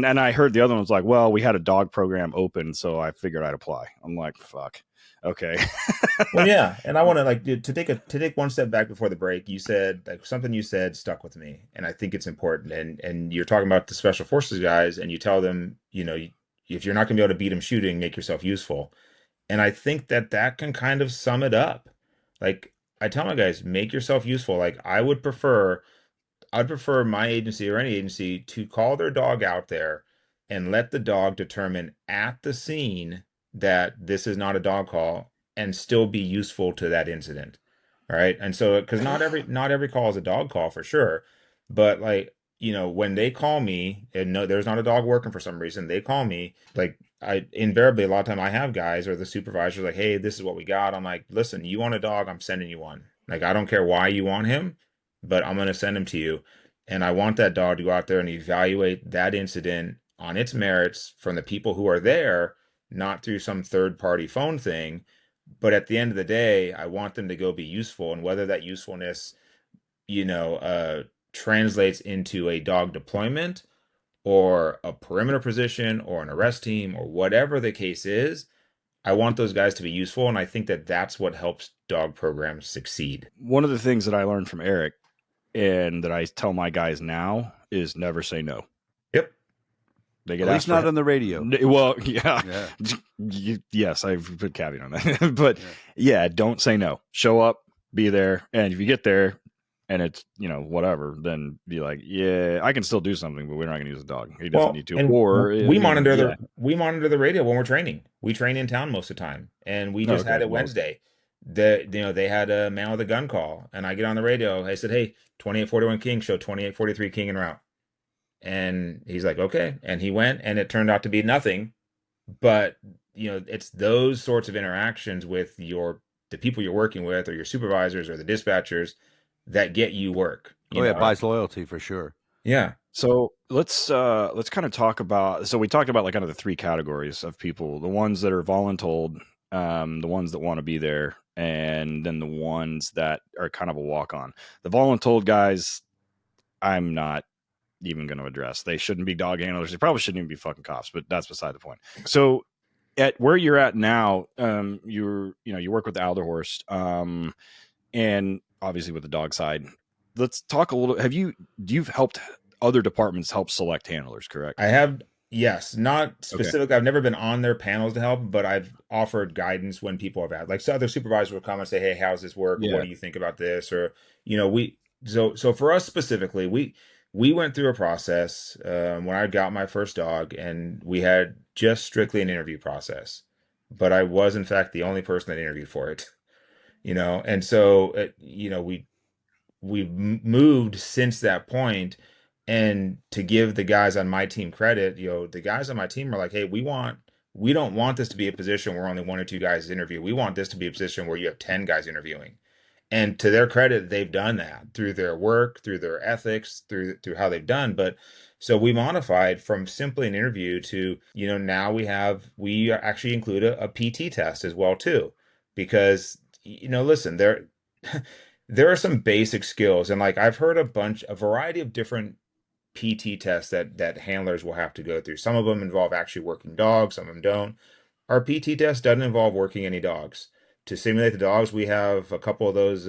and I heard the other one was like, well, we had a dog program open, so I figured I'd apply. I'm like, fuck. Okay. Well, yeah. And I want to to take one step back before the break. You said something you said stuck with me. And I think it's important. And you're talking about the special forces guys and you tell them, if you're not going to be able to beat them shooting, make yourself useful. And I think that can kind of sum it up. Like, I tell my guys, make yourself useful. Like I'd prefer my agency or any agency to call their dog out there and let the dog determine at the scene that this is not a dog call and still be useful to that incident. All right. And so, because not every call is a dog call for sure, but like, when they call me and no, there's not a dog working for some reason, they call me like I invariably a lot of time I have guys or the supervisors like, hey, this is what we got. I'm like, listen, you want a dog, I'm sending you one. Like, I don't care why you want him, but I'm going to send him to you. And I want that dog to go out there and evaluate that incident on its merits from the people who are there, not through some third party phone thing. But at the end of the day, I want them to go be useful. And whether that usefulness, you know, uh, translates into a dog deployment or a perimeter position or an arrest team or whatever the case is, I want those guys to be useful. And I think that that's what helps dog programs succeed. One of the things that I learned from Eric and that I tell my guys now is never say no. Yep. They get At asked least not for, on the radio. well, yeah. Yeah. Yes, I've put caveat on that. But Yeah. yeah, don't say no. Show up, be there. And if you get there and it's, whatever, then be like, yeah, I can still do something, but we're not going to use a dog. He doesn't need to. And Or we monitor the radio when we're training. We train in town most of the time, and we just had it Wednesday. They had a man with a gun call, and I get on the radio. I said, "Hey, 2841 King, show 2843 King en route." And he's like, "Okay," and he went, and it turned out to be nothing. But it's those sorts of interactions with the people you're working with, or your supervisors, or the dispatchers, that get you work. It buys loyalty for sure. Yeah. So let's kind of talk about. So we talked about like kind of the three categories of people: the ones that are voluntold, the ones that want to be there, and then the ones that are kind of a walk on. The voluntold guys, I'm not even going to address. They shouldn't be dog handlers. They probably shouldn't even be fucking cops. But that's beside the point. So at where you're at now, you work with the Alderhorst, and obviously with the dog side. Let's talk a little. You've helped other departments help select handlers, correct? I have, yes, not specific. Okay. I've never been on their panels to help, but I've offered guidance when people have had, like, so other supervisors will come and say, "Hey, how's this work? Yeah. What do you think about this?" Or, so for us specifically, we went through a process when I got my first dog, and we had just strictly an interview process, but I was in fact the only person that interviewed for it, and so we've moved since that point. And to give the guys on my team credit, the guys on my team are like, "Hey, we don't want this to be a position where only one or two guys interview. We want this to be a position where you have 10 guys interviewing." And to their credit, they've done that through their work, through their ethics, through how they've done. But so we modified from simply an interview to, now we actually include a PT test as well too, because, listen, there are some basic skills, and like I've heard a variety of different PT tests that handlers will have to go through. Some of them involve actually working dogs, some of them don't. Our PT test doesn't involve working any dogs. To simulate the dogs, we have a couple of those.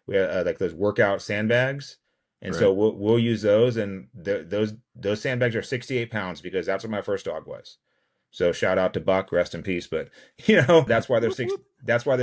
We have like those workout sandbags, and so we'll use those. And those sandbags are 68 pounds because that's what my first dog was. So shout out to Buck, rest in peace. But that's why they're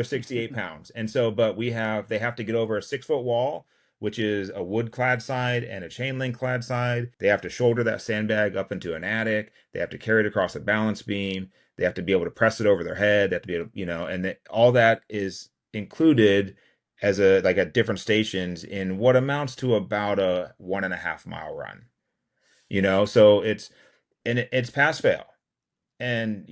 68 pounds. And so, but they have to get over a 6-foot wall, which is a wood clad side and a chain link clad side. They have to shoulder that sandbag up into an attic. They have to carry it across a balance beam. They have to be able to press it over their head. They have to be able, and all that is included as at different stations in what amounts to about a 1.5 mile run. So it's pass fail. And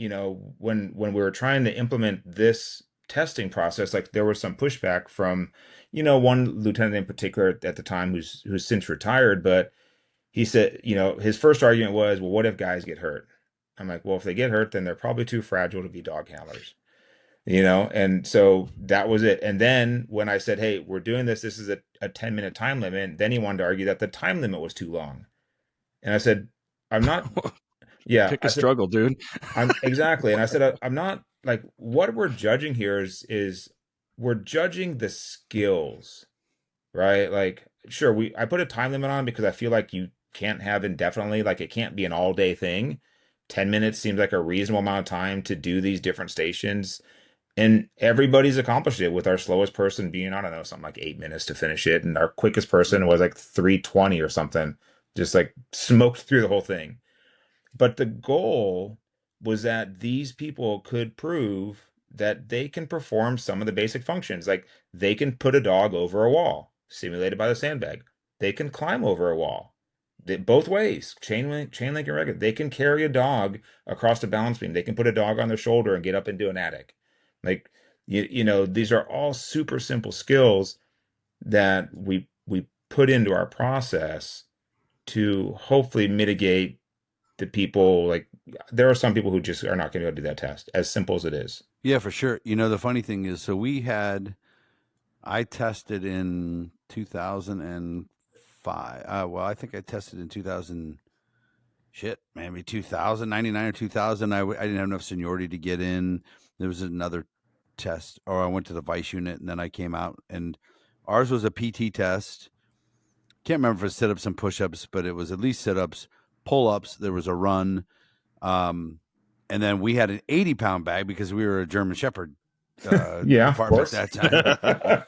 when we were trying to implement this testing process, like there was some pushback from one lieutenant in particular at the time who's since retired, but he said, his first argument was, well, what if guys get hurt? I'm like, well, if they get hurt, then they're probably too fragile to be dog handlers, and so that was it. And then when I said, hey, we're doing this is a 10-minute time limit, then he wanted to argue that the time limit was too long. And I said, I'm not, yeah. Pick a struggle, dude. Exactly. And I said, I'm not, like, what we're judging here is we're judging the skills, right? Like, sure, I put a time limit on because I feel like you can't have indefinitely, like it can't be an all day thing. 10 minutes seems like a reasonable amount of time to do these different stations. And everybody's accomplished it, with our slowest person being, I don't know, something like 8 minutes to finish it. And our quickest person was like 3:20 or something, just like smoked through the whole thing. But the goal was that these people could prove that they can perform some of the basic functions. Like they can put a dog over a wall, simulated by the sandbag. They can climb over a wall. Both ways, chain link and regular. They can carry a dog across the balance beam. They can put a dog on their shoulder and get up into an attic. Like these are all super simple skills that we put into our process to hopefully mitigate the people. Like there are some people who just are not going to go do that test, as simple as it is. Yeah, for sure. The funny thing is, so I tested in 2005. Well, I think I tested in 2000. Shit, maybe 2000, 99 or 2000. I didn't have enough seniority to get in. There was another test, or I went to the vice unit, and then I came out, and ours was a PT test. Can't remember if it's sit-ups and push-ups, but it was at least sit-ups, pull-ups. There was a run. And then we had an 80-pound bag because we were a German Shepherd Yeah, of department course. at that time.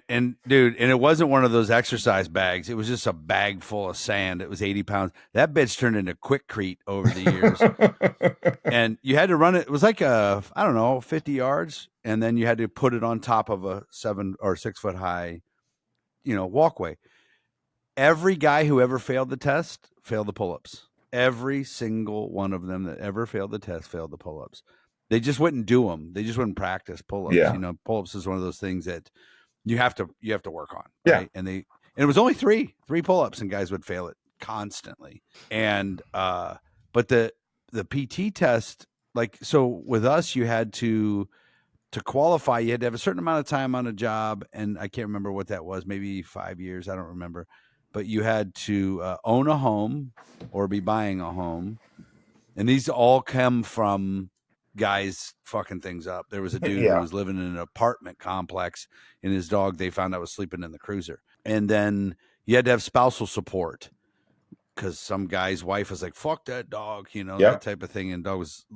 And dude, and it wasn't one of those exercise bags. It was just a bag full of sand. It was 80 pounds. That bitch turned into Quickcrete over the years. And you had to run it. It was like I don't know, 50 yards. And then you had to put it on top of a 7 or 6 foot high, walkway. Every guy who ever failed the test failed the pull-ups. Every single one of them that ever failed the test failed the pull-ups. They just wouldn't do them. They just wouldn't practice pull-ups. Yeah. Pull-ups is one of those things that you have to work on. Yeah. Right? And it was only three pull-ups, and guys would fail it constantly. And but the PT test, like, so with us, you had to qualify, you had to have a certain amount of time on a job, and I can't remember what that was, maybe 5 years, I don't remember. But you had to own a home or be buying a home. And these all come from guys fucking things up. There was a dude who was living in an apartment complex, and his dog, they found out, was sleeping in the cruiser. And then you had to have spousal support because some guy's wife was like, fuck that dog, that type of thing. And dog was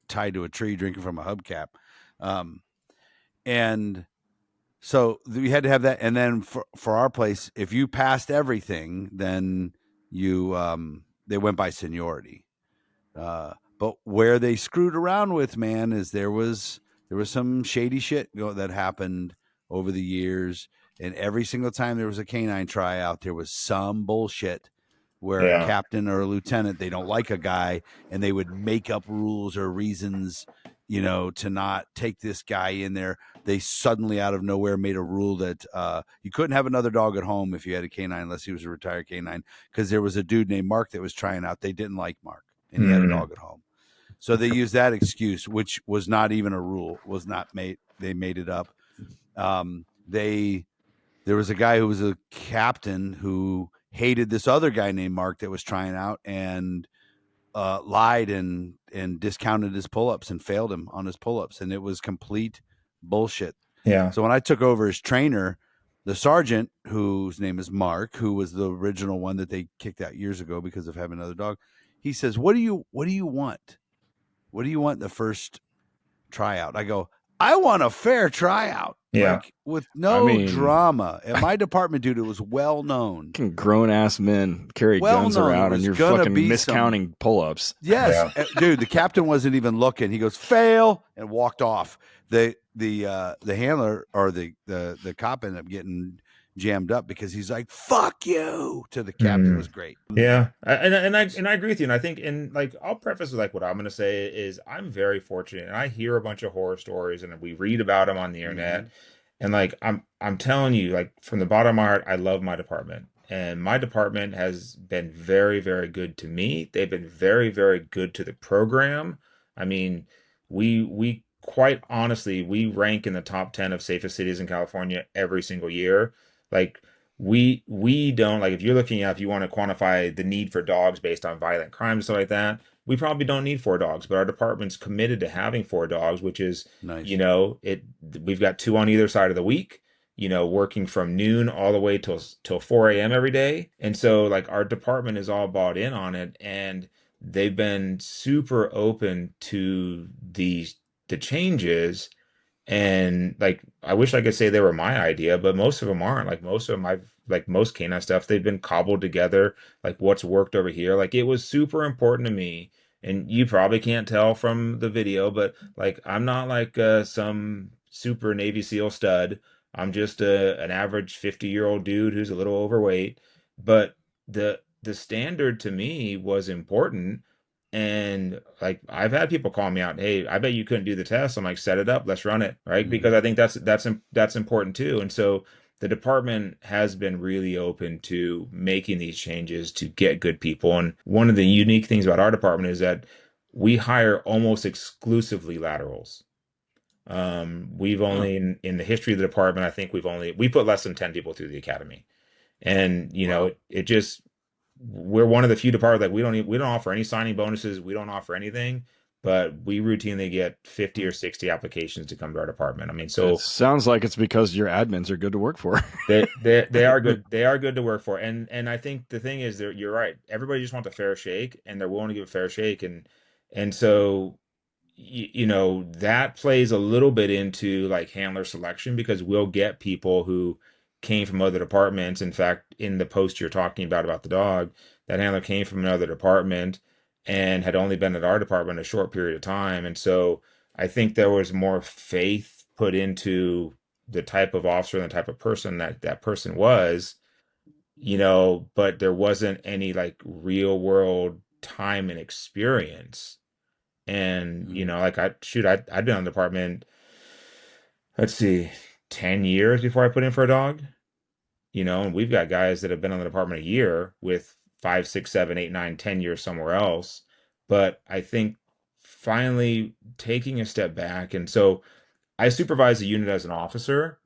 tied to a tree drinking from a hubcap. And so we had to have that. And then for our place, if you passed everything, then you they went by seniority. But where they screwed around with, man, is there was some shady shit that happened over the years. And every single time there was a canine tryout, there was some bullshit where a captain or a lieutenant, they don't like a guy, and they would make up rules or reasons, to not take this guy in there. They suddenly out of nowhere made a rule that you couldn't have another dog at home if you had a canine unless he was a retired canine, because there was a dude named Mark that was trying out. They didn't like Mark, and he had a dog at home. So they used that excuse, which was not even a rule, was not made. They made it up. There was a guy who was a captain who hated this other guy named Mark that was trying out, and lied and discounted his pull-ups and failed him on his pull-ups. And it was complete bullshit. Yeah. So when I took over as trainer, the sergeant, whose name is Mark, who was the original one that they kicked out years ago because of having another dog, he says, what do you want? What do you want in the first tryout? I go, I want a fair tryout. Yeah. Like, with no drama. At my department, dude, it was well known. Grown ass men carry guns around, and you're fucking miscounting pull-ups. Yes, dude. The captain wasn't even looking. He goes, fail, and walked off. The handler or the cop ended up getting jammed up because he's like, fuck you, to the captain. It was great. Yeah. And I agree with you. And I think, and like, I'll preface with like what I'm going to say is I'm very fortunate, and I hear a bunch of horror stories and we read about them on the internet. And like, I'm telling you, like, from the bottom of my heart, I love my department, and my department has been very, very good to me. They've been very, very good to the program. I mean, we quite honestly, we rank in the top 10 of safest cities in California every single year. Like, we don't, like, if you're looking at, if you want to quantify the need for dogs based on violent crime and stuff like that, we probably don't need 4 dogs, but our department's committed to having 4 dogs, which is nice. We've got 2 on either side of the week, working from noon all the way till 4 a.m. every day. And so, like, our department is all bought in on it, and they've been super open to the the changes. And like, I wish I could say they were my idea, but most of them aren't. Like most of them, like most canine stuff, they've been cobbled together. Like what's worked over here. Like it was super important to me. And you probably can't tell from the video, but like I'm not like some super Navy SEAL stud. I'm just an average 50-year-old dude who's a little overweight. But the standard to me was important. And like I've had people call me out, hey, I bet you couldn't do the test. I'm like, set it up, let's run it, right? Mhm. Because I think that's important too. And so the department has been really open to making these changes to get good people. And one of the unique things about our department is that we hire almost exclusively laterals. We've Huh. only in the history of the department, I think we put less than 10 people through the academy. And you know, Wow. it just we're one of the few departments like we don't offer any signing bonuses, we don't offer anything, but we routinely get 50 or 60 applications to come to our department. I mean, It so sounds like it's because your admins are good to work for. they are good. They are good to work for. And I think the thing is that you're right. Everybody just wants a fair shake and they're willing to give a fair shake. And so you know, that plays a little bit into like handler selection because we'll get people who came from other departments. In fact, in the post you're talking about the dog, that handler came from another department and had only been at our department a short period of time. And so I think there was more faith put into the type of officer and the type of person that that person was, you know, but there wasn't any like real world time and experience. And, you Mhm. know, like I'd been on the department, let's see, 10 years before I put in for a dog, you know, and we've got guys that have been on the department a year with 5, 6, 7, 8, 9, 10 years somewhere else. But I think finally taking a step back, and so I supervise a unit as an officer.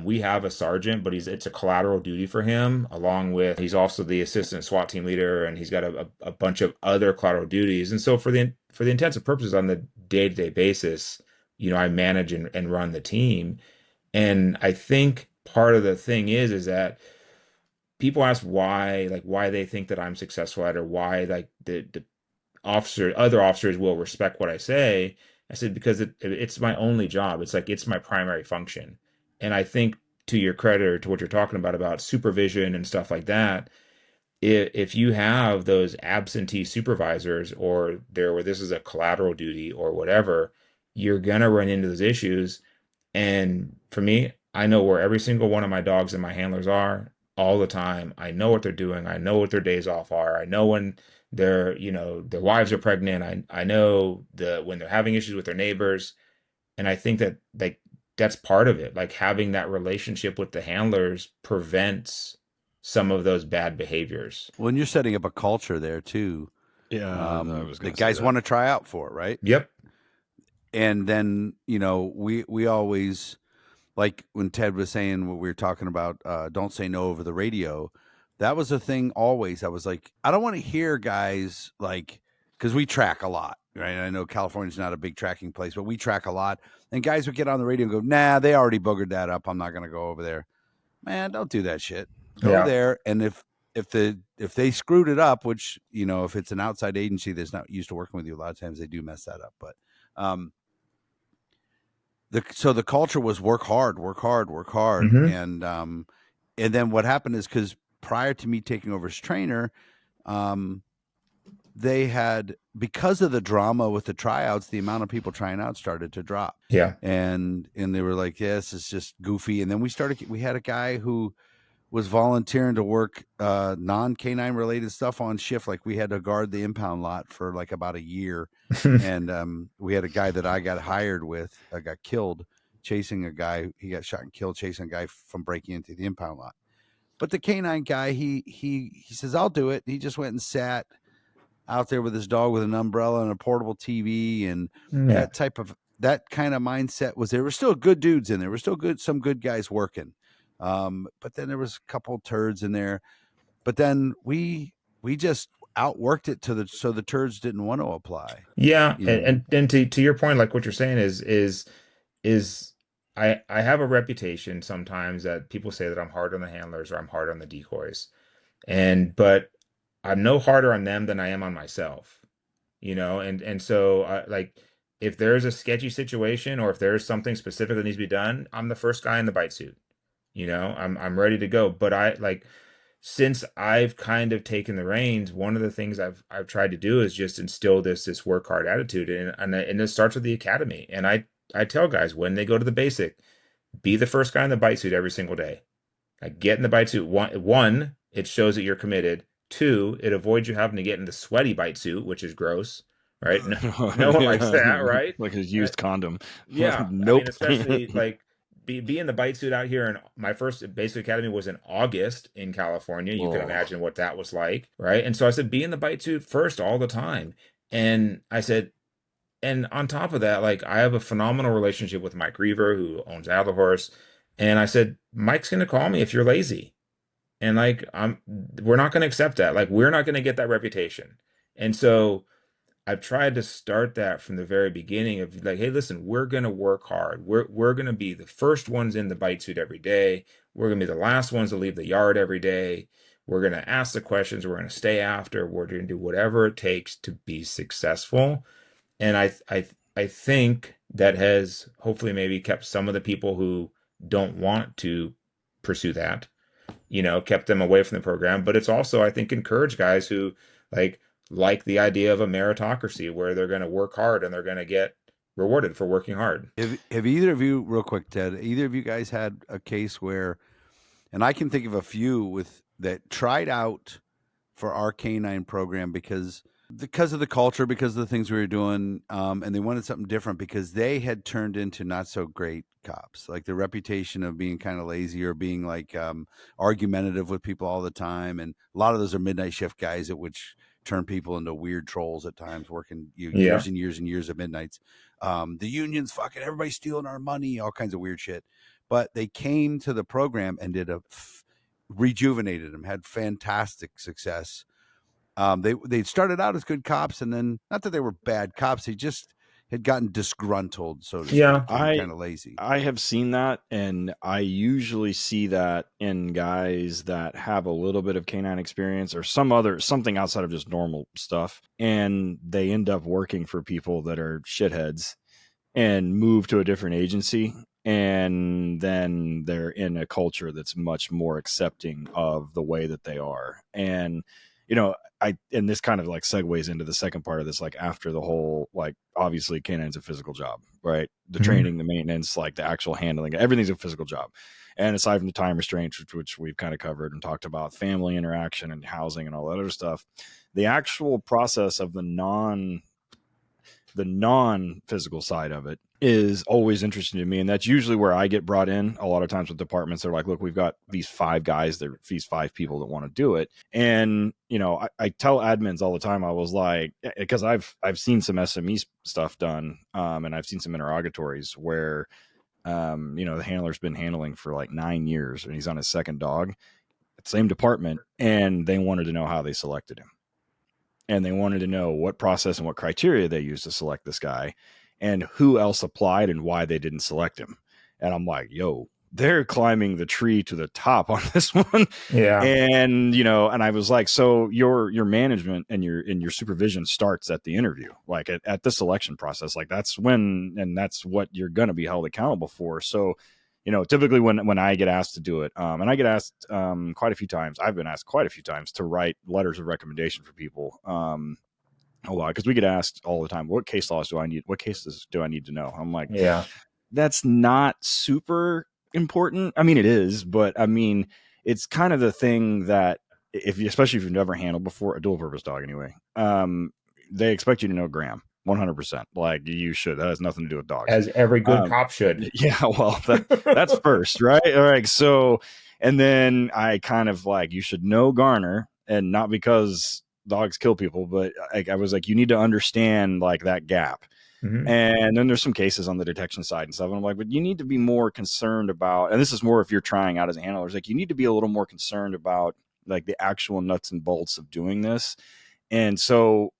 We have a sergeant, but it's a collateral duty for him, along with he's also the assistant SWAT team leader, and he's got a bunch of other collateral duties. And so for the intents and purposes on the day-to-day basis, you know, I manage and run the team. And I think part of the thing is that people ask why, like why they think that I'm successful at, or why like the other officers will respect what I say. I said, because it's my only job. It's like, it's my primary function. And I think to your credit or to what you're talking about supervision and stuff like that, if you have those absentee supervisors or there where this is a collateral duty or whatever, you're gonna run into those issues. And for me, I know where every single one of my dogs and my handlers are all the time. I know what they're doing. I know what their days off are. I know when their, you know, their wives are pregnant. I know when they're having issues with their neighbors. And I think that like that's part of it. Like having that relationship with the handlers prevents some of those bad behaviors. When you're setting up a culture there too, Yeah, I was the going to say guys that. want to try out for it, right? Yep. And then, you know, we always, like when Ted was saying what we were talking about, don't say no over the radio. That was a thing always. I was like, I don't want to hear guys like, because we track a lot, right? I know California's not a big tracking place, but we track a lot. And guys would get on the radio and go, nah, they already boogered that up. I'm not going to go over there. Man, don't do that shit. Go Yeah. there. And if they screwed it up, which, you know, if it's an outside agency that's not used to working with you, a lot of times they do mess that up. But, um, so the culture was work hard, work hard, work hard, Hmm. and then what happened is because prior to me taking over as trainer, um, they had, because of the drama with the tryouts, the amount of people trying out started to drop, Yeah. and they were like, "Yes, it's just goofy." And then we had a guy who was volunteering to work non canine related stuff on shift. Like we had to guard the impound lot for like about a year. And we had a guy that I got hired with, got killed chasing a guy. He got shot and killed chasing a guy from breaking into the impound lot. But the canine guy, he says, I'll do it. He just went and sat out there with his dog with an umbrella and a portable TV, and Yeah. that kind of mindset was there. Were still good dudes in there. Were still some good guys working. But then there was a couple turds in there. But then we just outworked it so the turds didn't want to apply. Yeah, You know. and to your point, like what you're saying is I have a reputation sometimes that people say that I'm hard on the handlers or I'm hard on the decoys. And but I'm no harder on them than I am on myself, you know? And so I like if there's a sketchy situation or if there's something specific that needs to be done, I'm the first guy in the bite suit. I'm ready to go. But since I've kind of taken the reins, one of the things I've tried to do is just instill this work hard attitude, and it starts with the academy. And I tell guys when they go to the basic, be the first guy in the bite suit every single day. Like get in the bite suit. One, it shows that you're committed. Two, it avoids you having to get in the sweaty bite suit, which is gross, right? No one likes that, right? Like a used condom. Yeah. Nope. I mean, especially like be in the bite suit out here. And my first basic academy was in August in California. You can imagine what that was like, right? And so I said, be in the bite suit first all the time. And I said, and on top of that, like I have a phenomenal relationship with Mike Reaver, who owns Adler Horse. And I said, Mike's going to call me if you're lazy. And like, we're not going to accept that. Like, we're not going to get that reputation. And so I've tried to start that from the very beginning of like, hey, listen, we're going to work hard. We're going to be the first ones in the bite suit every day. We're going to be the last ones to leave the yard every day. We're going to ask the questions. We're going to stay after. We're going to do whatever it takes to be successful. And I think that has hopefully maybe kept some of the people who don't want to pursue that, kept them away from the program. But it's also, I think, encouraged guys who like the idea of a meritocracy where they're going to work hard and they're going to get rewarded for working hard. Have either of you, real quick, Ted, either of you guys had a case where, and I can think of a few that tried out for our canine program because of the culture, because of the things we were doing, and they wanted something different because they had turned into not so great cops, like the reputation of being kind of lazy or being like argumentative with people all the time. And a lot of those are midnight shift guys which turn people into weird trolls at times, working years and years and years of midnights. The union's fucking, everybody's stealing our money, all kinds of weird shit. But they came to the program and rejuvenated them, had fantastic success. They started out as good cops, and then not that they were bad cops, they just had gotten disgruntled, so to speak, kind of lazy. I have seen that, and I usually see that in guys that have a little bit of canine experience or something outside of just normal stuff, and they end up working for people that are shitheads and move to a different agency, and then they're in a culture that's much more accepting of the way that they are. And and this kind of like segues into the second part of this, like after the whole, like obviously canine's a physical job, right? The training, the maintenance, like the actual handling, everything's a physical job. And aside from the time restraints, which we've kind of covered and talked about, family interaction and housing and all that other stuff, the actual process of the non-physical side of it is always interesting to me. And that's usually where I get brought in a lot of times with departments. They're like, look, we've got these 5 guys, these 5 people that want to do it. And, I tell admins all the time, I was like, because I've seen some SME stuff done. And I've seen some interrogatories where, the handler's been handling for like 9 years and he's on his second dog, same department. And they wanted to know how they selected him. And they wanted to know what process and what criteria they used to select this guy and who else applied and why they didn't select him. And I'm like, yo, they're climbing the tree to the top on this one. Yeah. And, and I was like, so your management and your supervision starts at the interview, like at the selection process. Like that's that's what you're going to be held accountable for. So, typically when I get asked to do it, and I get asked quite a few times, I've been asked quite a few times to write letters of recommendation for people. A lot, because we get asked all the time, what cases do I need to know? I'm like, yeah, that's not super important. I mean, it is, but I mean, it's kind of the thing that especially if you've never handled before a dual purpose dog anyway, they expect you to know Graham 100%. Like you should. That has nothing to do with dogs, as every good cop should. Yeah, well, that's first, right? All right. So, and then I kind of like, you should know Garner, and not because dogs kill people, but I was like, you need to understand like that gap. Mm-hmm. And then there's some cases on the detection side and stuff. And I'm like, but you need to be more concerned about, and this is more if you're trying out as a handler, it's like you need to be a little more concerned about like the actual nuts and bolts of doing this. And so,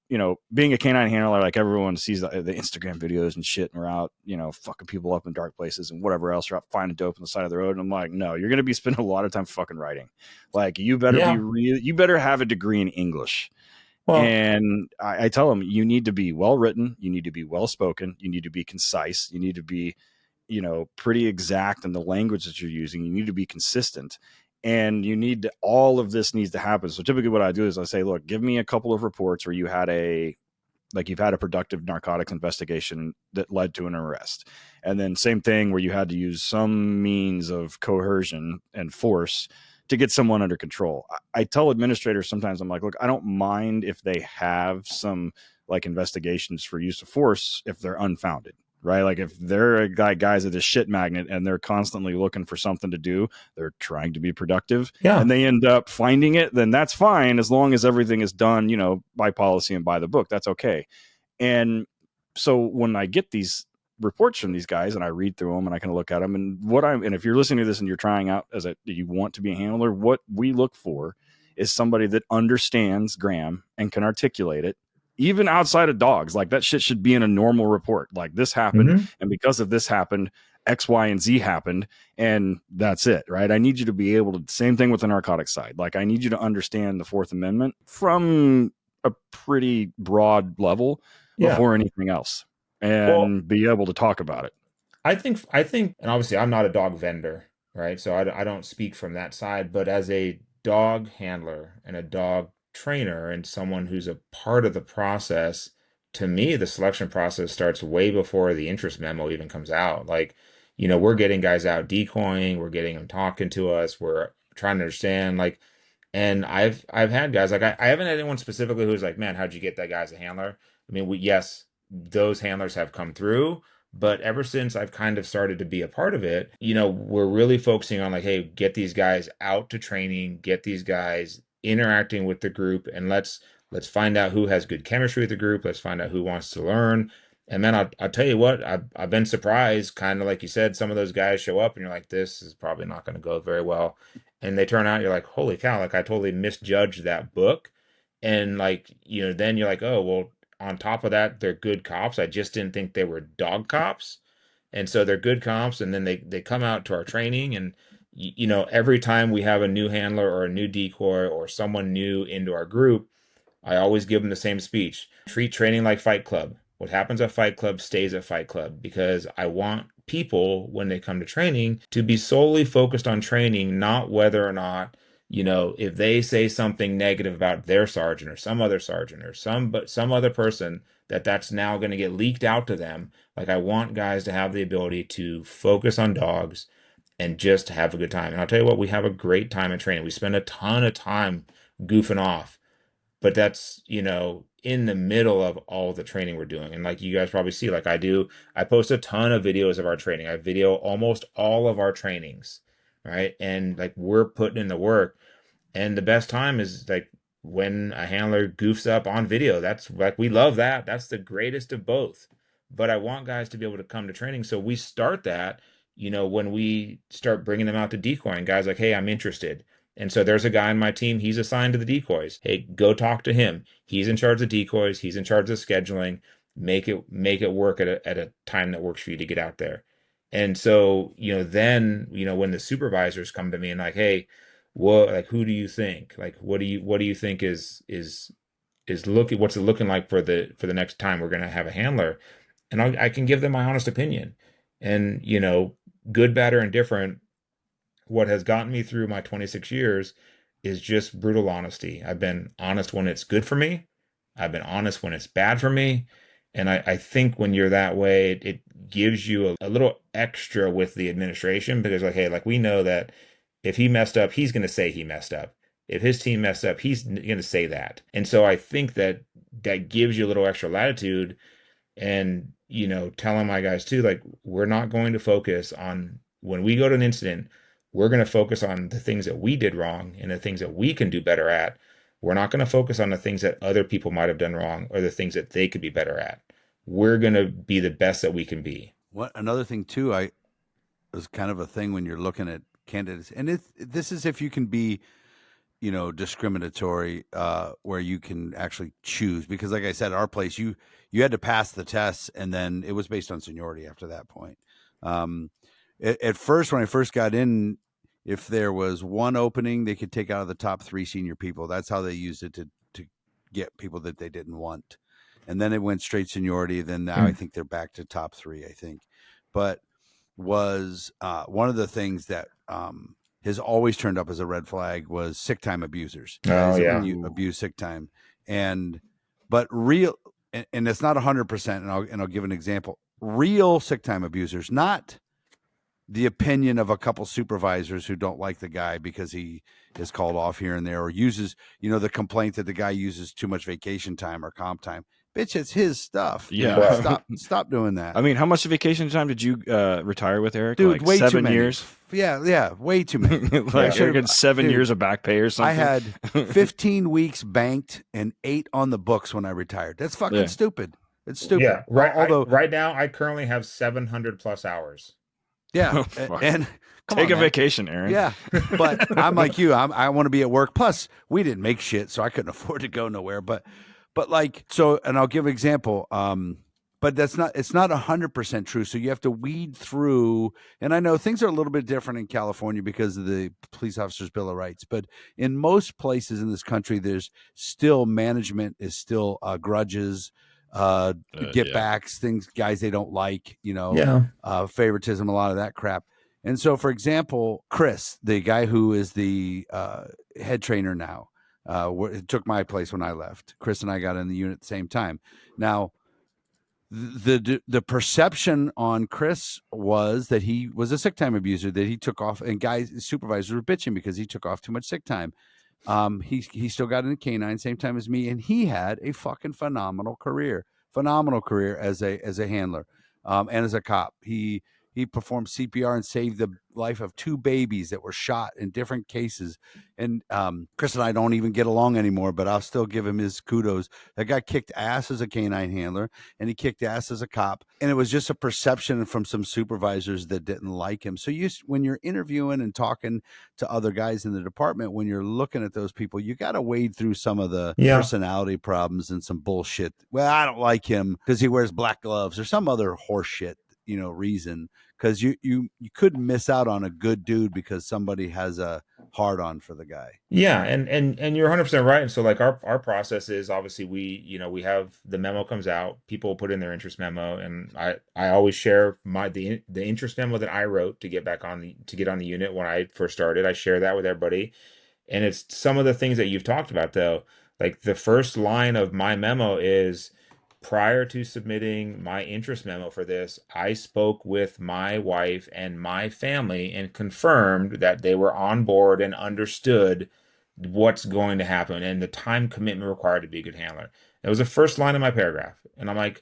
being a canine handler, like everyone sees the Instagram videos and shit, and we're out, fucking people up in dark places and whatever else. You're out finding dope on the side of the road. And I'm like, no, you're going to be spending a lot of time fucking writing. Like you better you better have a degree in English. Well, And I tell them, you need to be well written, you need to be well spoken, you need to be concise, you need to be, pretty exact in the language that you're using. You need to be consistent, and all of this needs to happen. So typically what I do is I say, look, give me a couple of reports where you've had a productive narcotics investigation that led to an arrest. And then same thing where you had to use some means of coercion and force to get someone under control. I tell administrators sometimes, I'm like, look, I don't mind if they have some like investigations for use of force if they're unfounded, right? Like if they're guys at a shit magnet and they're constantly looking for something to do, they're trying to be productive, yeah. and they end up finding it, then that's fine as long as everything is done, by policy and by the book. That's okay. And so when I get these reports from these guys and I read through them and I kind of look at them, and if you're listening to this and you're trying out you want to be a handler, what we look for is somebody that understands Graham and can articulate it, even outside of dogs. Like that shit should be in a normal report. Like this happened, Mm-hmm. and because of this happened, X, Y, and Z happened, and that's it, right? I need you to be able to, same thing with the narcotics side. Like I need you to understand the Fourth Amendment from a pretty broad level before anything else, Well, and be able to talk about it. I think, and obviously I'm not a dog vendor, right? So I don't speak from that side, but as a dog handler and a dog trainer and someone who's a part of the process, to me, the selection process starts way before the interest memo even comes out. Like, we're getting guys out decoying, we're getting them talking to us, we're trying to understand, like, and I've had guys like I haven't had anyone specifically who's like, man, how'd you get that guy as a handler? I mean, yes, those handlers have come through, but ever since I've kind of started to be a part of it, we're really focusing on like, hey, get these guys out to training, get these guys interacting with the group, and let's find out who has good chemistry with the group. Let's find out who wants to learn. And man, I'll tell you what, I've been surprised, kind of like you said, some of those guys show up and you're like, this is probably not going to go very well. And they turn out, you're like, holy cow, like I totally misjudged that book. And like, then you're like, oh, well, on top of that, they're good cops. I just didn't think they were dog cops. And so they're good cops. And then they come out to our training. And, every time we have a new handler or a new decoy or someone new into our group, I always give them the same speech. Treat training like Fight Club. What happens at Fight Club stays at Fight Club, because I want people, when they come to training, to be solely focused on training, not whether or not, if they say something negative about their sergeant or some other sergeant or some other person, that's now going to get leaked out to them. Like I want guys to have the ability to focus on dogs and just have a good time. And I'll tell you what, we have a great time in training. We spend a ton of time goofing off, but that's, in the middle of all the training we're doing. And like you guys probably see, like I post a ton of videos of our training. I video almost all of our trainings, right? And like we're putting in the work. And the best time is like when a handler goofs up on video. That's like, we love that. That's the greatest of both. But I want guys to be able to come to training. So we start that, when we start bringing them out to decoying, guys like, hey, I'm interested. And so there's a guy on my team, he's assigned to the decoys. Hey, go talk to him. He's in charge of decoys. He's in charge of scheduling. Make it work at a time that works for you to get out there. And so, then, when the supervisors come to me and like, hey, who do you think? Like, what do you think is what's it looking like for the next time we're going to have a handler? And I can give them my honest opinion. And, good, bad, or indifferent, what has gotten me through my 26 years is just brutal honesty. I've been honest when it's good for me. I've been honest when it's bad for me. And I think when you're that way, it gives you a little extra with the administration, because like, hey, like we know that if he messed up, he's going to say he messed up. If his team messed up, he's going to say that. And so I think that gives you a little extra latitude. And, telling my guys too, like, we're not going to focus on, when we go to an incident, we're going to focus on the things that we did wrong and the things that we can do better at. We're not going to focus on the things that other people might have done wrong or the things that they could be better at. We're going to be the best that we can be. Another thing too, is kind of a thing when you're looking at candidates, and this is if you can be, discriminatory, where you can actually choose, because like I said, our place, you had to pass the tests, and then it was based on seniority after that point. At first, when I first got in, if there was one opening, they could take out of the top 3 senior people. That's how they used it to get people that they didn't want. And then it went straight seniority. Then now I think they're back to top 3, I think. But was one of the things that has always turned up as a red flag was sick time abusers. Oh, Guys yeah. that abuse sick time. But real, and it's not 100%, and I'll give an example. Real sick time abusers, not the opinion of a couple supervisors who don't like the guy because he is called off here and there, or uses, the complaint that the guy uses too much vacation time or comp time. Bitch, it's his stuff. Yeah. Stop doing that. I mean, how much vacation time did you retire with, Eric? Dude, like way 7 too many. years? Yeah, way too many. Like Eric had 7 years of back pay or something. I had 15 weeks banked and 8 on the books when I retired. That's fucking stupid. It's stupid. Yeah, right now I currently have 700 plus hours. Yeah, and take a vacation, Aaron. Yeah, but I'm like you. I want to be at work. Plus, we didn't make shit, so I couldn't afford to go nowhere. But like so, and I'll give an example. But it's not 100% true. So you have to weed through. And I know things are a little bit different in California because of the Police Officers Bill of Rights. But in most places in this country, there's still management is still grudges. Get backs, things guys they don't like, favoritism, a lot of that crap. And so, for example, Chris, the guy who is the head trainer now, took my place when I left. Chris and I got in the unit at the same time. Now, the perception on Chris was that he was a sick time abuser, that he took off, and supervisors were bitching because he took off too much sick time. He still got in the canine same time as me, and he had a fucking phenomenal career as a handler, and as a cop. He performed CPR and saved the life of 2 babies that were shot in different cases. And Chris and I don't even get along anymore, but I'll still give him his kudos. That guy kicked ass as a canine handler, and he kicked ass as a cop. And it was just a perception from some supervisors that didn't like him. So when you're interviewing and talking to other guys in the department, when you're looking at those people, you got to wade through some of the personality problems and some bullshit. Well, I don't like him because he wears black gloves or some other horse shit, reason. Because you could miss out on a good dude because somebody has a hard on for the guy. Yeah, and you're 100% right. And so like our process is obviously we have the memo comes out, people put in their interest memo, and I always share the interest memo that I wrote to get on the unit when I first started. I share that with everybody. And it's some of the things that you've talked about though. Like the first line of my memo is, prior to submitting my interest memo for this, I spoke with my wife and my family and confirmed that they were on board and understood what's going to happen and the time commitment required to be a good handler. It was the first line of my paragraph. And I'm like,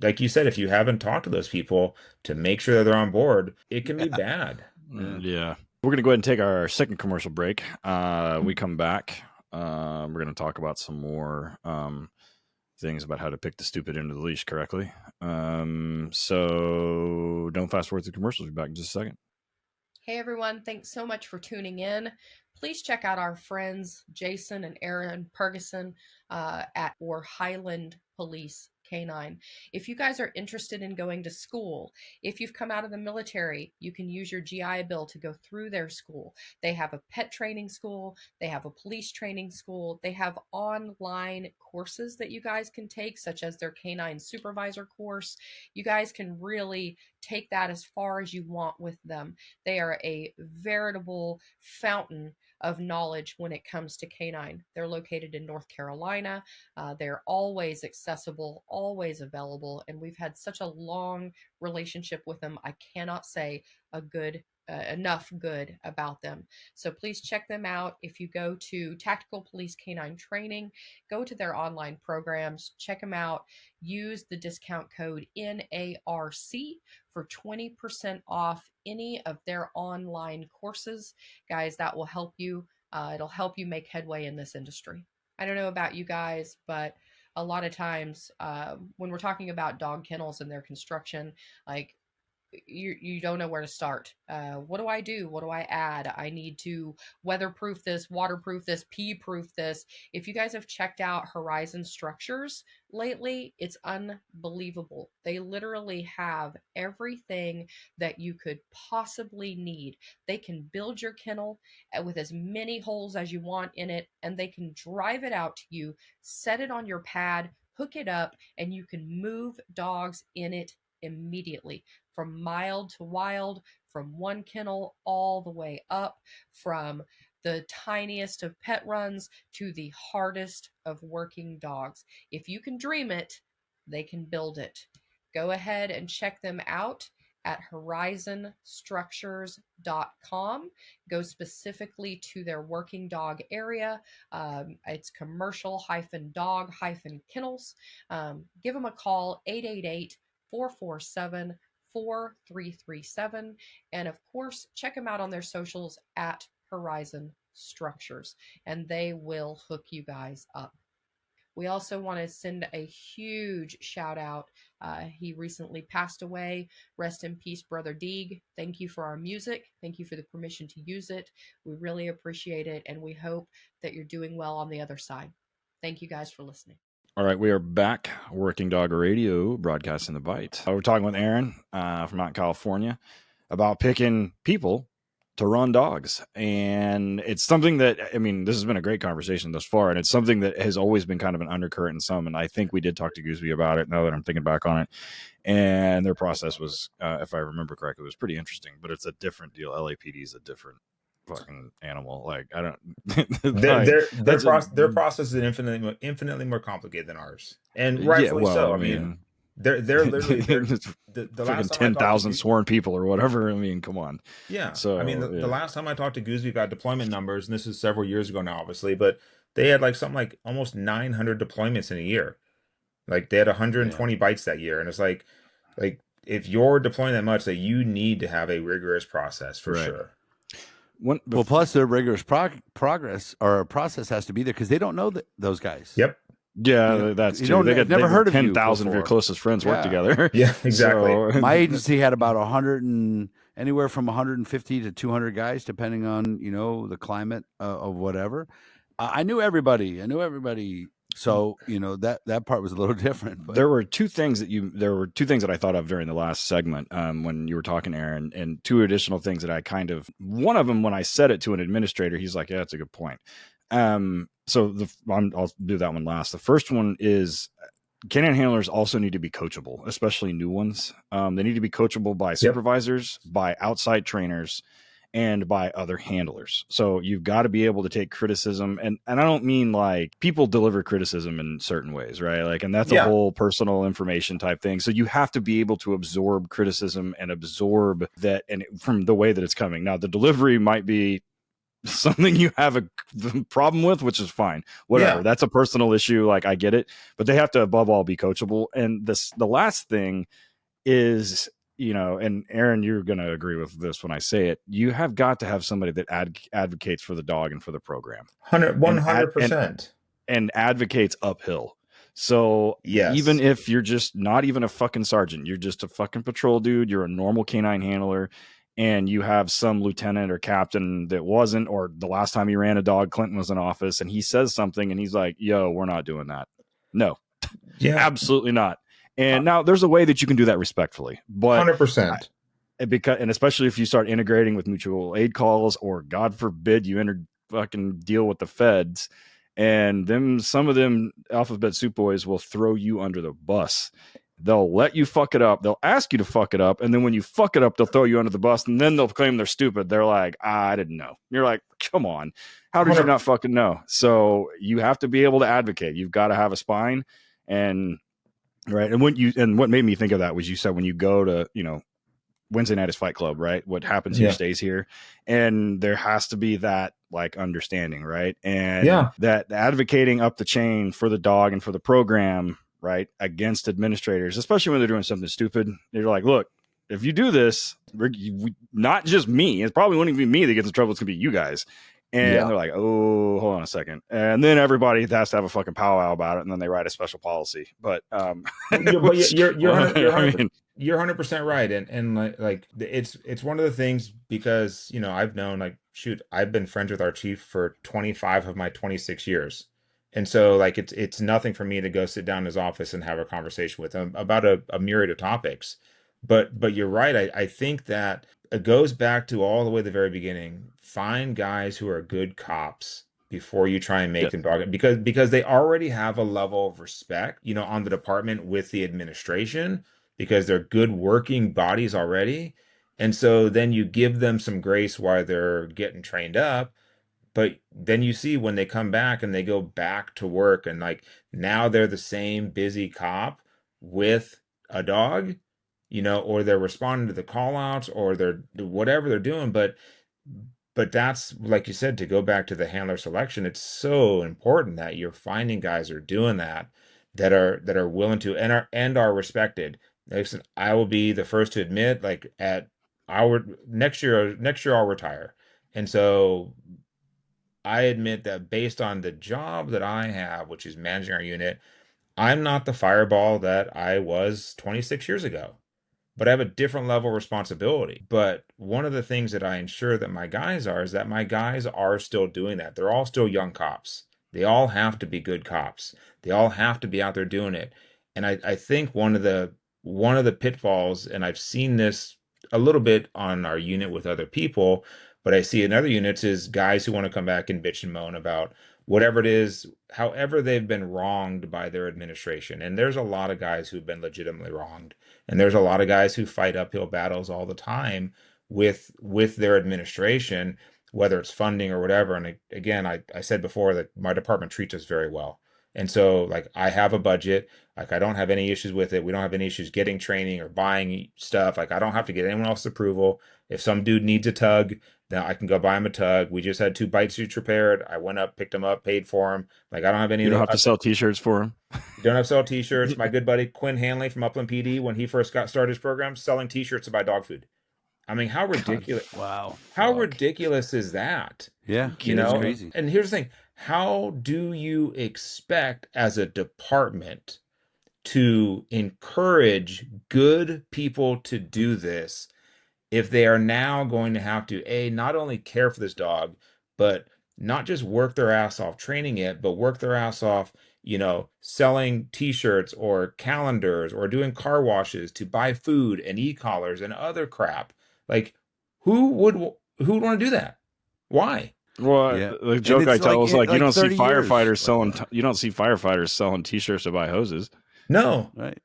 like you said, if you haven't talked to those people to make sure that they're on board, it can be bad. Yeah. We're going to go ahead and take our second commercial break. We come back. We're going to talk about some more things about how to pick the stupid end of the leash correctly. So don't fast forward to commercials. We'll be back in just a second. Hey everyone, thanks so much for tuning in. Please check out our friends Jason and Aaron Ferguson at HIGHLAND Police Canine. If you guys are interested in going to school, if you've come out of the military, you can use your GI Bill to go through their school. They have a pet training school, they have a police training school, they have online courses that you guys can take, such as their Canine Supervisor course. You guys can really take that as far as you want with them. They are a veritable fountain of knowledge when it comes to canine. They're located in North Carolina. They're always accessible, always available, and we've had such a long relationship with them. I cannot say enough good about them. So please check them out. If you go to Tactical Police Canine Training, go to their online programs, check them out. Use the discount code NARC for 20% off any of their online courses. Guys, that will help you. It'll help you make headway in this industry. I don't know about you guys, but a lot of times when we're talking about dog kennels and their construction, like you don't know where to start. What do I do? What do I add? I need to weatherproof this, waterproof this, pea proof this. If you guys have checked out Horizon Structures lately, it's unbelievable. They literally have everything that you could possibly need. They can build your kennel with as many holes as you want in it, and they can drive it out to you, set it on your pad, hook it up, and you can move dogs in it immediately, from mild to wild, from one kennel all the way up, from the tiniest of pet runs to the hardest of working dogs. If you can dream it, they can build it. Go ahead and check them out at horizonstructures.com. Go specifically to their working dog area. It's commercial-dog-kennels. Give them a call, 888-447-4337. And of course, check them out on their socials at Horizon Structures, and they will hook you guys up. We also want to send a huge shout out. He recently passed away. Rest in peace, Brother Dege. Thank you for our music. Thank you for the permission to use it. We really appreciate it, and we hope that you're doing well on the other side. Thank you guys for listening. All right, we are back. Working Dog Radio, broadcasting the bite. We're talking with Aaron from out in California about picking people to run dogs. And it's something that, I mean, this has been a great conversation thus far, and it's something that has always been kind of an undercurrent in some. And I think we did talk to Gooseby about it now that I'm thinking back on it. And their process was, if I remember correctly, it was pretty interesting, but it's a different deal. LAPD is a different fucking animal. Like, I don't, their process is infinitely more complicated than ours, and rightfully so. I mean, they're literally the last 10,000 sworn people or whatever. I mean, come on. Yeah. So I mean, the last time I talked to Gooseby about deployment numbers, and this is several years ago now, obviously, but they had like something like almost 900 deployments in a year. Like they had 120 bites that year, and it's like if you're deploying that much, that you need to have a rigorous process for sure. Well, plus the rigorous progress or process has to be there because they don't know those guys. Yep. Yeah, that's true. They never heard of 10,000 of your closest friends work together. Yeah, exactly. So, my agency had about 100 and anywhere from 150 to 200 guys, depending on the climate of whatever. I knew everybody. So that part was a little different. But. There were two things that I thought of during the last segment when you were talking, Aaron, and two additional things that I one of them when I said it to an administrator, he's like, "Yeah, that's a good point." So I'll do that one last. The first one is canine handlers also need to be coachable, especially new ones. They need to be coachable by supervisors, by outside trainers, and by other handlers. So you've got to be able to take criticism. And I don't mean like people deliver criticism in certain ways, right? Like, and that's a whole personal information type thing. So you have to be able to absorb criticism and absorb that, and from the way that it's coming. Now, the delivery might be something you have a problem with, which is fine, whatever. That's a personal issue. Like, I get it, but they have to above all be coachable. And the last thing is, and Aaron, you're going to agree with this when I say it, you have got to have somebody that advocates for the dog and for the program. 100%. And advocates uphill. So even if you're just not even a fucking sergeant, you're just a fucking patrol dude, you're a normal canine handler, and you have some lieutenant or captain that wasn't, or the last time he ran a dog, Clinton was in office, and he says something and he's like, "Yo, we're not doing that." No, absolutely not. And now there's a way that you can do that respectfully, but 100%. And especially if you start integrating with mutual aid calls, or God forbid you fucking deal with the feds, and some of them alphabet soup boys will throw you under the bus. They'll let you fuck it up. They'll ask you to fuck it up. And then when you fuck it up, they'll throw you under the bus. And then they'll claim they're stupid. They're like, I didn't know. You're like, come on. How did you not fucking know? So you have to be able to advocate. You've got to have a spine. And right. And what made me think of that was you said when you go to, Wednesday night is Fight Club, right? What happens here stays here. And there has to be that like understanding, right? And that advocating up the chain for the dog and for the program, right, against administrators, especially when they're doing something stupid. They're like, look, if you do this, not just me, it probably won't even be me that gets in trouble. It's going to be you guys. And they're like, oh, hold on a second. And then everybody has to have a fucking powwow about it. And then they write a special policy. But, You're which, 100, I mean, you're 100% right. And like it's one of the things, because, I've known, like, shoot, I've been friends with our chief for 25 of my 26 years. And so, like, it's nothing for me to go sit down in his office and have a conversation with him about a myriad of topics. But you're right. I think that it goes back to all the way at the very beginning. Find guys who are good cops before you try and make them dog it, because they already have a level of respect, on the department with the administration, because they're good working bodies already. And so then you give them some grace while they're getting trained up. But then you see when they come back and they go back to work, and like now they're the same busy cop with a dog, or they're responding to the call outs, or they're whatever they're doing. But that's, like you said, to go back to the handler selection, it's so important that you're finding guys who are doing that are willing to, and are respected. Listen, I will be the first to admit, like, at our next year I'll retire. And so I admit that based on the job that I have, which is managing our unit, I'm not the fireball that I was 26 years ago, but I have a different level of responsibility. But one of the things that I ensure that my guys are is that my guys are still doing that. They're all still young cops. They all have to be good cops. They all have to be out there doing it. And I think one of the pitfalls, and I've seen this a little bit on our unit with other people, but I see in other units, is guys who want to come back and bitch and moan about whatever it is, however they've been wronged by their administration. And there's a lot of guys who've been legitimately wronged. And there's a lot of guys who fight uphill battles all the time with their administration, whether it's funding or whatever. And again, I said before that my department treats us very well. And so, like, I have a budget. Like, I don't have any issues with it. We don't have any issues getting training or buying stuff. Like, I don't have to get anyone else's approval. If some dude needs a tug, then I can go buy him a tug. We just had 2 bite suits repaired. I went up, picked them up, paid for them. Like, I don't have any. You don't have to sell T-shirts for them. You don't have to sell T-shirts. My good buddy Quinn Hanley from Upland PD, when he first got started his program, selling T-shirts to buy dog food. I mean, how ridiculous! God, wow, how ridiculous is that? Yeah, It's crazy. And here's the thing: how do you expect as a department to encourage good people to do this if they are now going to have to, not only care for this dog, but not just work their ass off training it, but work their ass off, selling T-shirts or calendars or doing car washes to buy food and e-collars and other crap? Like, who would want to do that? Why? Well, Yeah. the joke I tell is, like, you don't see 30 years. firefighters selling. You don't see firefighters selling T-shirts to buy hoses. No, Right.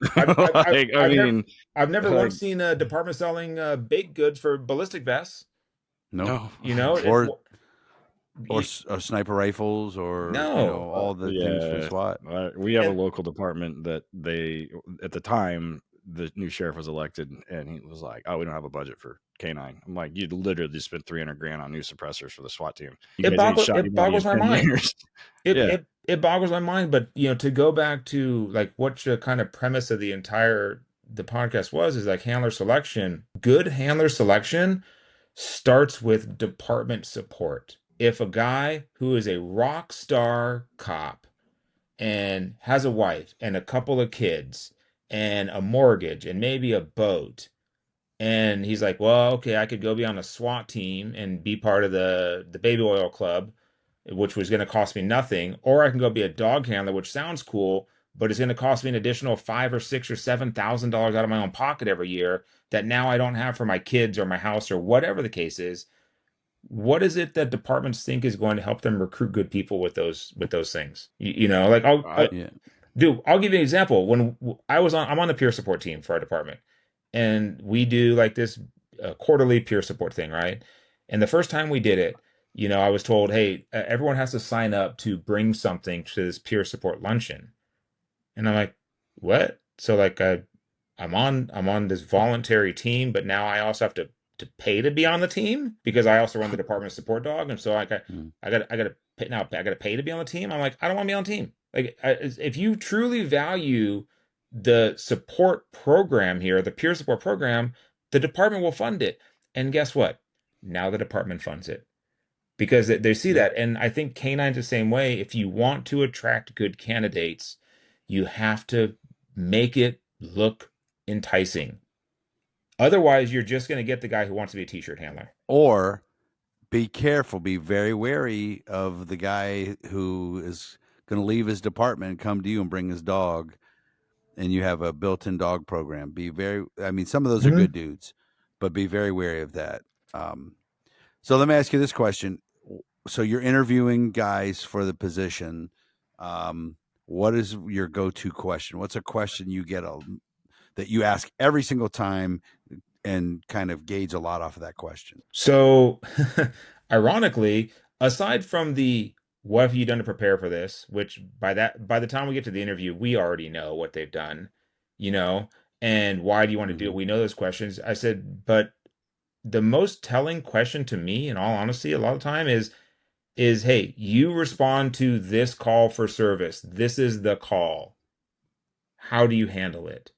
I've never once seen a department selling baked goods for ballistic vests. No. Or sniper rifles, or No. all the things for SWAT. We have a local department that at the time the new sheriff was elected, and he was like, "Oh, we don't have a budget for K9." I'm like, "You literally just spent $300,000 on new suppressors for the SWAT team." It boggles my mind. It boggles my mind. But to go back to, like, what the kind of premise of the podcast was, is like handler selection. Good handler selection starts with department support. If a guy who is a rock star cop and has a wife and a couple of kids and a mortgage and maybe a boat, and he's like, well, okay, I could go be on a SWAT team and be part of the baby oil club, which was going to cost me nothing, or I can go be a dog handler, which sounds cool, but it's going to cost me an additional $5,000 or $6,000 or $7,000 out of my own pocket every year that now I don't have for my kids or my house or whatever the case is. What is it that departments think is going to help them recruit good people with those things? Like, I'll give you an example. When I'm on the peer support team for our department, and we do like this quarterly peer support thing, right? And the first time we did it, I was told, hey, everyone has to sign up to bring something to this peer support luncheon. And I'm like, what? So, like, I'm on this voluntary team, but now I also have to pay to be on the team because I also run the department of support dog. And so I got to pay to be on the team. I'm like, I don't want to be on the team. Like, if you truly value the support program here, the peer support program, the department will fund it. And guess what? Now the department funds it. because they see that. And I think canine's the same way. If you want to attract good candidates, you have to make it look enticing. Otherwise, you're just going to get the guy who wants to be a t-shirt handler. Or be careful, be very wary of the guy who is going to leave his department and come to you and bring his dog, and you have a built-in dog program. I mean, some of those are good dudes, but be very wary of that. So let me ask you this question. So you're interviewing guys for the position. What is your go-to question? What's a question you get that you ask every single time and kind of gauge a lot off of that question? So ironically, aside from the what have you done to prepare for this, which by the time we get to the interview, we already know what they've done, and why do you want to do it? We know those questions. I said, but the most telling question to me, in all honesty, a lot of time is, hey, you respond to this call for service. This is the call. How do you handle it?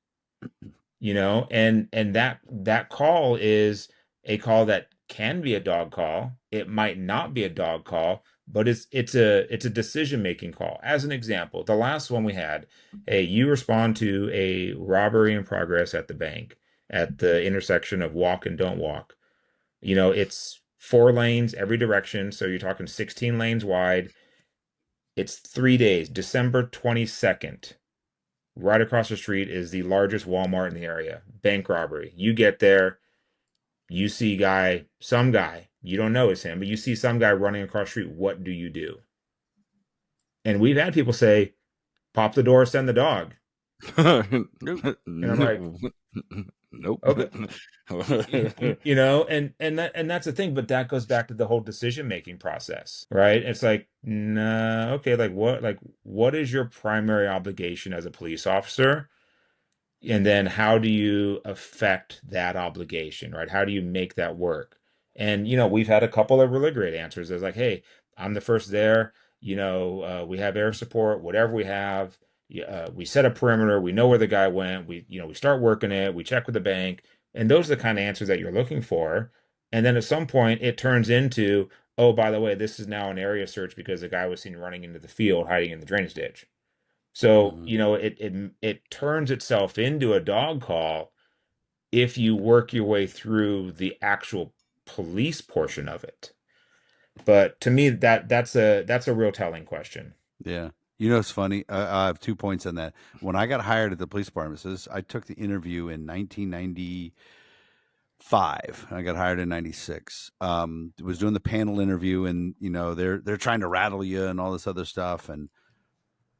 And that call is a call that can be a dog call. It might not be a dog call, but it's a decision-making call. As an example, the last one we had, hey, you respond to a robbery in progress at the bank at the intersection of walk and don't walk. It's 4 lanes every direction, so you're talking 16 lanes wide. It's 3 days, December 22nd. Right across the street is the largest Walmart in the area. Bank robbery. You get there, you see some guy, you don't know it's him, but you see some guy running across the street. What do you do? And we've had people say, pop the door, send the dog. And I'm like, nope. Okay. And that's the thing, but that goes back to the whole decision-making process, right? It's like, nah, okay, what is your primary obligation as a police officer? And then how do you affect that obligation, right? How do you make that work? And, we've had a couple of really great answers. It's like, hey, I'm the first there, we have air support, whatever we have. We set a perimeter. We know where the guy went. We start working it. We check with the bank. And those are the kind of answers that you're looking for. And then at some point it turns into, oh, by the way, this is now an area search because the guy was seen running into the field, hiding in the drainage ditch. So, it turns itself into a dog call if you work your way through the actual police portion of it. But to me, that's a real telling question. Yeah. It's funny. I have 2 points on that. When I got hired at the police department, I took the interview in 1995. I got hired in 96. Was doing the panel interview, and they're trying to rattle you and all this other stuff. And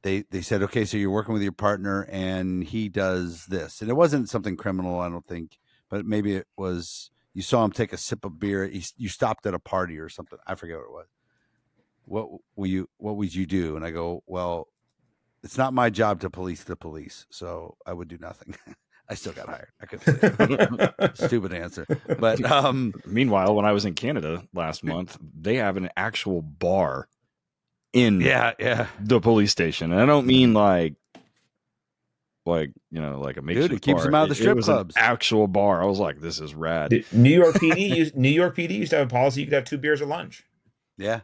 they said, okay, so you're working with your partner, and he does this, and it wasn't something criminal, I don't think, but maybe it was. You saw him take a sip of beer. You stopped at a party or something. I forget what it was. What would you do? And I go, well, it's not my job to police the police, so I would do nothing. I still got hired. I could say stupid answer. But meanwhile, when I was in Canada last month, they have an actual bar in the police station. And I don't mean like a makeshift dude, it keeps bar. them out of the strip clubs. An actual bar. I was like, this is rad. New York PD used to have a policy you could have 2 beers at lunch. Yeah.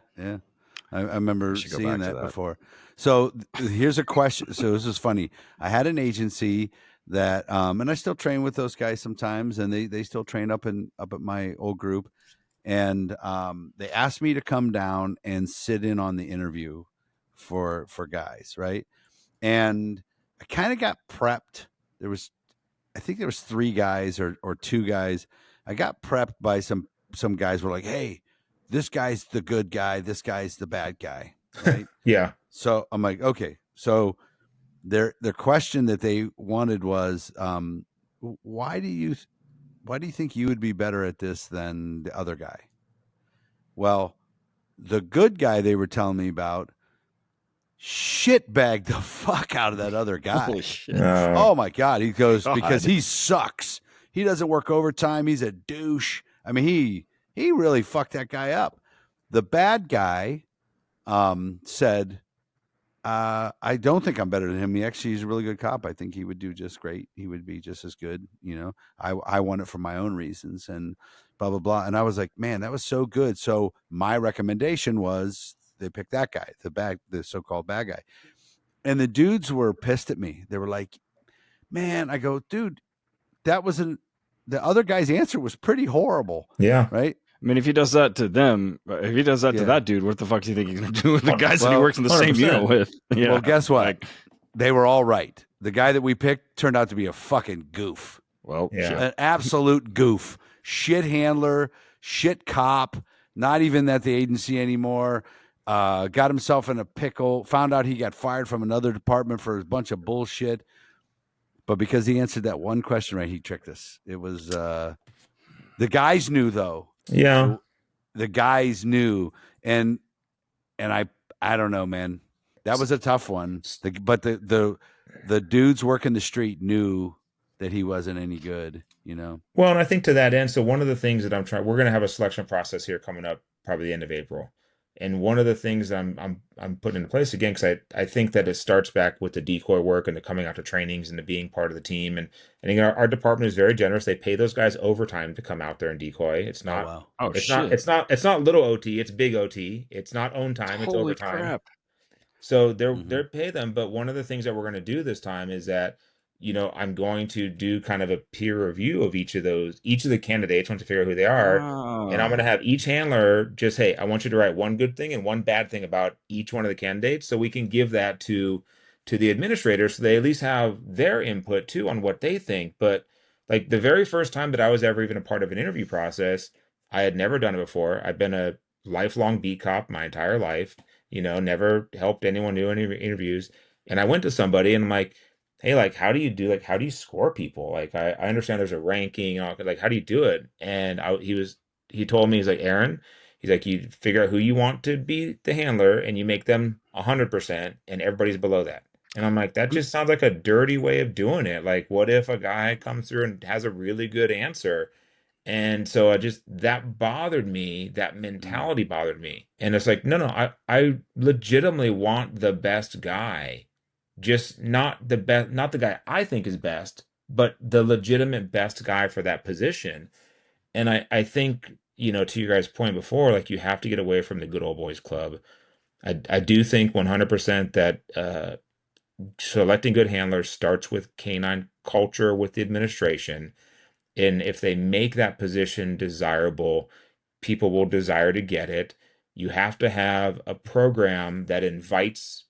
I remember seeing that before. So here's a question. So this is funny. I had an agency that, and I still train with those guys sometimes, and they still train up at my old group. And they asked me to come down and sit in on the interview for guys, right? And I kind of got prepped. I think there was 3 guys or 2 guys. I got prepped by some guys were like, hey, this guy's the good guy, this guy's the bad guy, right? Yeah. So I'm like, okay. So their question that they wanted was, why do you think you would be better at this than the other guy? Well, the good guy they were telling me about shitbagged the fuck out of that other guy. Holy shit. Oh my God. He goes, because he sucks. He doesn't work overtime. He's a douche. I mean, he really fucked that guy up. The bad guy said, I don't think I'm better than him. He's a really good cop. I think he would do just great. He would be just as good. I want it for my own reasons. blah, blah, blah. And I was like, man, that was so good. So my recommendation was they picked that guy, the so-called bad guy. And the dudes were pissed at me. They were like, man, I go, dude, that wasn't, the other guy's answer was pretty horrible. Yeah. Right. I mean, if he does that to them, if he does that to Yeah. that dude, what the fuck do you think he's going to do with the guys that he Well, works in the same 100%. unit with? Yeah. Well, guess what? Like, they were all right. The guy that we picked turned out to be a fucking goof. well, Yeah. shit. An absolute goof. Shit handler, shit cop, not even at the agency anymore. Got himself in a pickle, found out he got fired from another department for a bunch of bullshit. But because he answered that one question right, he tricked us. It was the guys knew though. Yeah. The guys knew, and I don't know, man. That was a tough one. But the dudes working the street knew that he wasn't any good, you know. Well, and I think to that end, so one of the things that we're going to have a selection process here coming up probably the end of April. And one of the things I'm putting into place again, because I think that it starts back with the decoy work and the coming out to trainings and the being part of the team. And again, our department is very generous. They pay those guys overtime to come out there and decoy. It's not, Oh, wow. Oh, it's shit. not, it's not little OT. It's big OT. It's not own time. It's Holy overtime. crap. So they're pay them. But one of the things that we're going to do this time is that, I'm going to do kind of a peer review of each of the candidates once to figure out who they are. And I'm going to have each handler just, hey, I want you to write one good thing and one bad thing about each one of the candidates so we can give that to the administrator so they at least have their input too on what they think. But like the very first time that I was ever even a part of an interview process, I had never done it before. I've been a lifelong beat cop my entire life, never helped anyone do any interviews. And I went to somebody and I'm like, hey, like, how do you score people? Like, I understand there's a ranking, like, how do you do it? And he told me, he's like, Aaron, he's like, you figure out who you want to be the handler and you make them 100% and everybody's below that. And I'm like, that just sounds like a dirty way of doing it. Like, what if a guy comes through and has a really good answer? And so that bothered me, that mentality bothered me. And it's like, no, I legitimately want the best guy. Just not the best, not the guy I think is best, but the legitimate best guy for that position. And I think, to your guys' point before, like you have to get away from the good old boys club. I do think 100% that selecting good handlers starts with canine culture with the administration. And if they make that position desirable, people will desire to get it. You have to have a program that invites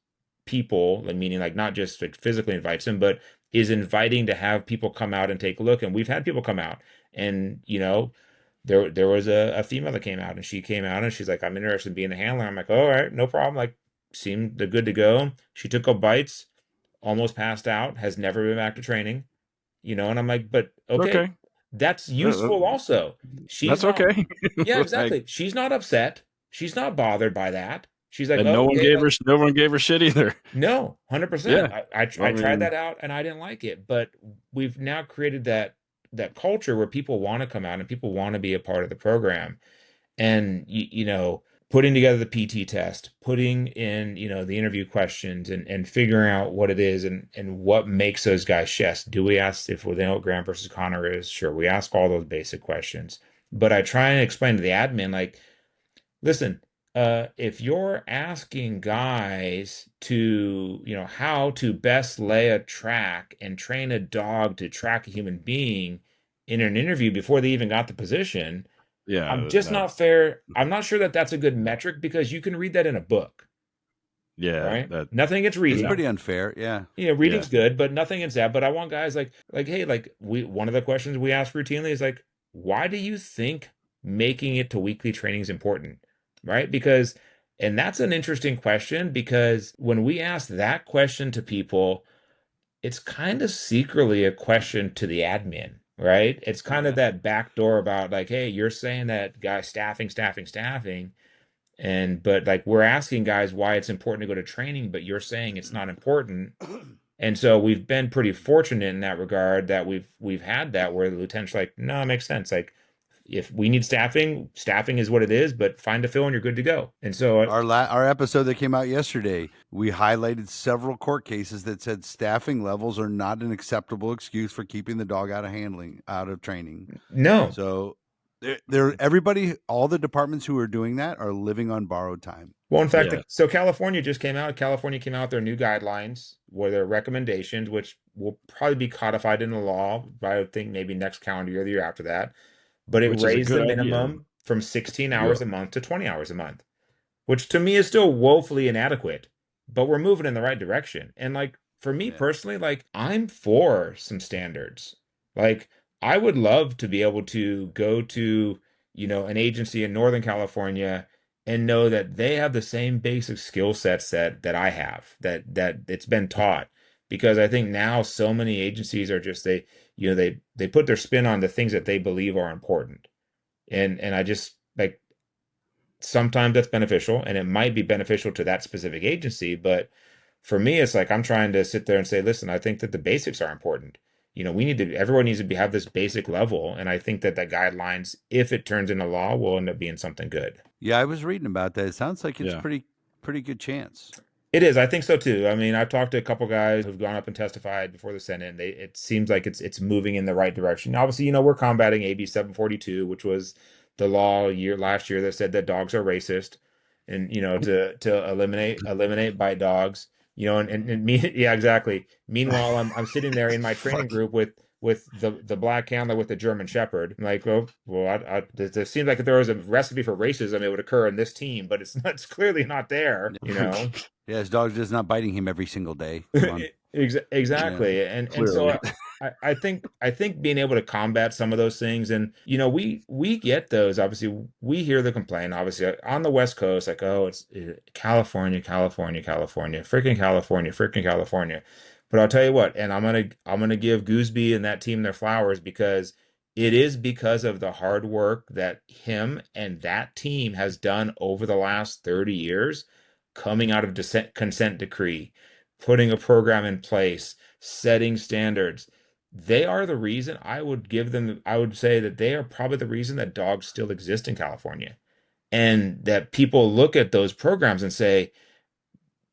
people, meaning like not just like physically invites them, but is inviting to have people come out and take a look. And we've had people come out and, there was a female that came out and she came out and she's like, I'm interested in being a handler. I'm like, all right, no problem. Like seemed good to go. She took a bites, almost passed out, has never been back to training, and I'm like, but okay. That's useful also. That's okay. Yeah, exactly. She's not upset. She's not bothered by that. She's like, and no one gave her shit either. No, 100%. Yeah. I tried that out and I didn't like it. But we've now created that culture where people want to come out and people want to be a part of the program. And putting together the PT test, putting in, the interview questions and figuring out what it is and what makes those guys chefs. Do we ask if they know what Graham versus Connor is? Sure, we ask all those basic questions. But I try and explain to the admin, like, listen, if you're asking guys to, how to best lay a track and train a dog to track a human being in an interview before they even got the position, yeah, I'm just not fair. I'm not sure that that's a good metric because you can read that in a book. Yeah, right. Nothing against reading. It's pretty unfair. Yeah. Reading's good, but nothing against that. But I want guys like, hey, like one of the questions we ask routinely is like, why do you think making it to weekly training is important? Right? Because, and that's an interesting question because when we ask that question to people, it's kind of secretly a question to the admin. Right? It's kind of that back door about like, hey, you're saying that guys staffing. But like we're asking guys why it's important to go to training, but you're saying it's not important. And so we've been pretty fortunate in that regard that we've had that where the lieutenant's like, no, it makes sense. Like if we need staffing is what it is, but find a fill and you're good to go. And so our episode that came out yesterday, we highlighted several court cases that said staffing levels are not an acceptable excuse for keeping the dog out of training. No. So Everybody, all the departments who are doing that are living on borrowed time. Well, in fact, Yeah. so California just came out. California came out with their new guidelines, where their recommendations, which will probably be codified in the law, I would think maybe next calendar year, the year after that. But it Which is a raised the good idea. minimum from 16 Yeah. hours a month to 20 hours a month, which to me is still woefully inadequate, but we're moving in the right direction. And like for me Yeah. personally, like I'm for some standards. Like I would love to be able to go to, an agency in Northern California and know that they have the same basic skill sets that I have, that it's been taught. Because I think now so many agencies are just they put their spin on the things that they believe are important. And I just like sometimes that's beneficial and it might be beneficial to that specific agency, but for me it's like I'm trying to sit there and say, listen, I think that the basics are important. Everyone needs to have this basic level, and I think that guidelines, if it turns into law, will end up being something good. Yeah, I was reading about that. It sounds like it's Yeah. pretty good chance. It is. I think so too. I mean, I've talked to a couple guys who've gone up and testified before the Senate, and it seems like it's moving in the right direction. Obviously, we're combating AB 742, which was the law last year that said that dogs are racist, and to eliminate bite dogs. And me, yeah, exactly. Meanwhile, I'm sitting there in my training group with the black handler with the German Shepherd. I'm like, well, it seems like if there was a recipe for racism, it would occur in this team, but it's not. It's clearly not there. Yeah, his dog is not biting him every single day. Come on. Exactly. Yeah, and so I think being able to combat some of those things, and we get those. Obviously, we hear the complaint. Obviously, on the West Coast, like, oh, it's California, California, California, freaking California, freaking California. But I'll tell you what, and I'm gonna give Gooseby and that team their flowers, because it is because of the hard work that him and that team has done over the last 30 years, coming out of consent decree, putting a program in place, setting standards. They are the reason. I would say that they are probably the reason that dogs still exist in California. And that people look at those programs and say,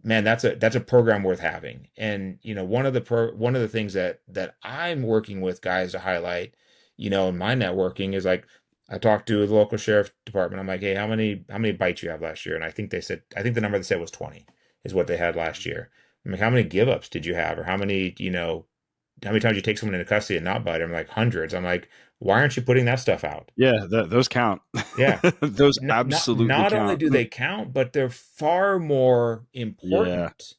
man, that's a program worth having. And one of the things that I'm working with guys to highlight, in my networking is like, I talked to the local sheriff department. I'm like, hey, how many bites you have last year? And I think the number they said was 20 is what they had last year. I'm like, how many give ups did you have? Or how many times you take someone into custody and not bite? I'm like, hundreds. I'm like, why aren't you putting that stuff out? Yeah, those count. Yeah. Those absolutely not count. only do they count, but they're far more important,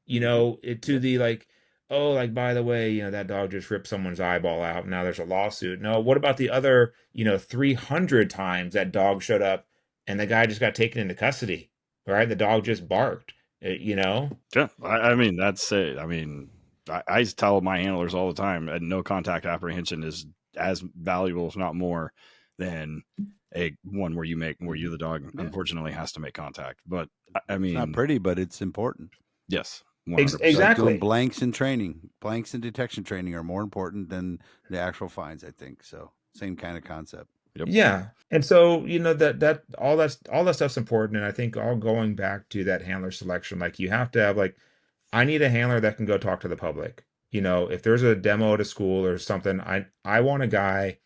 to the like, oh, like, by the way, that dog just ripped someone's eyeball out. Now there's a lawsuit. No, what about the other, 300 times that dog showed up and the guy just got taken into custody, right? The dog just barked, Yeah, I mean, that's it. I mean, I tell my handlers all the time, no contact apprehension is as valuable, if not more, than a one where the dog unfortunately has to make contact. But I mean, it's not pretty, but it's important. Yes, 100%. Like Exactly. doing blanks in detection training are more important than the actual fines, I think. So same kind of concept. Yep. Yeah. And so, that all that stuff's important. And I think all going back to that handler selection, like you have to have, like, I need a handler that can go talk to the public. If there's a demo at a school or something, I want a guy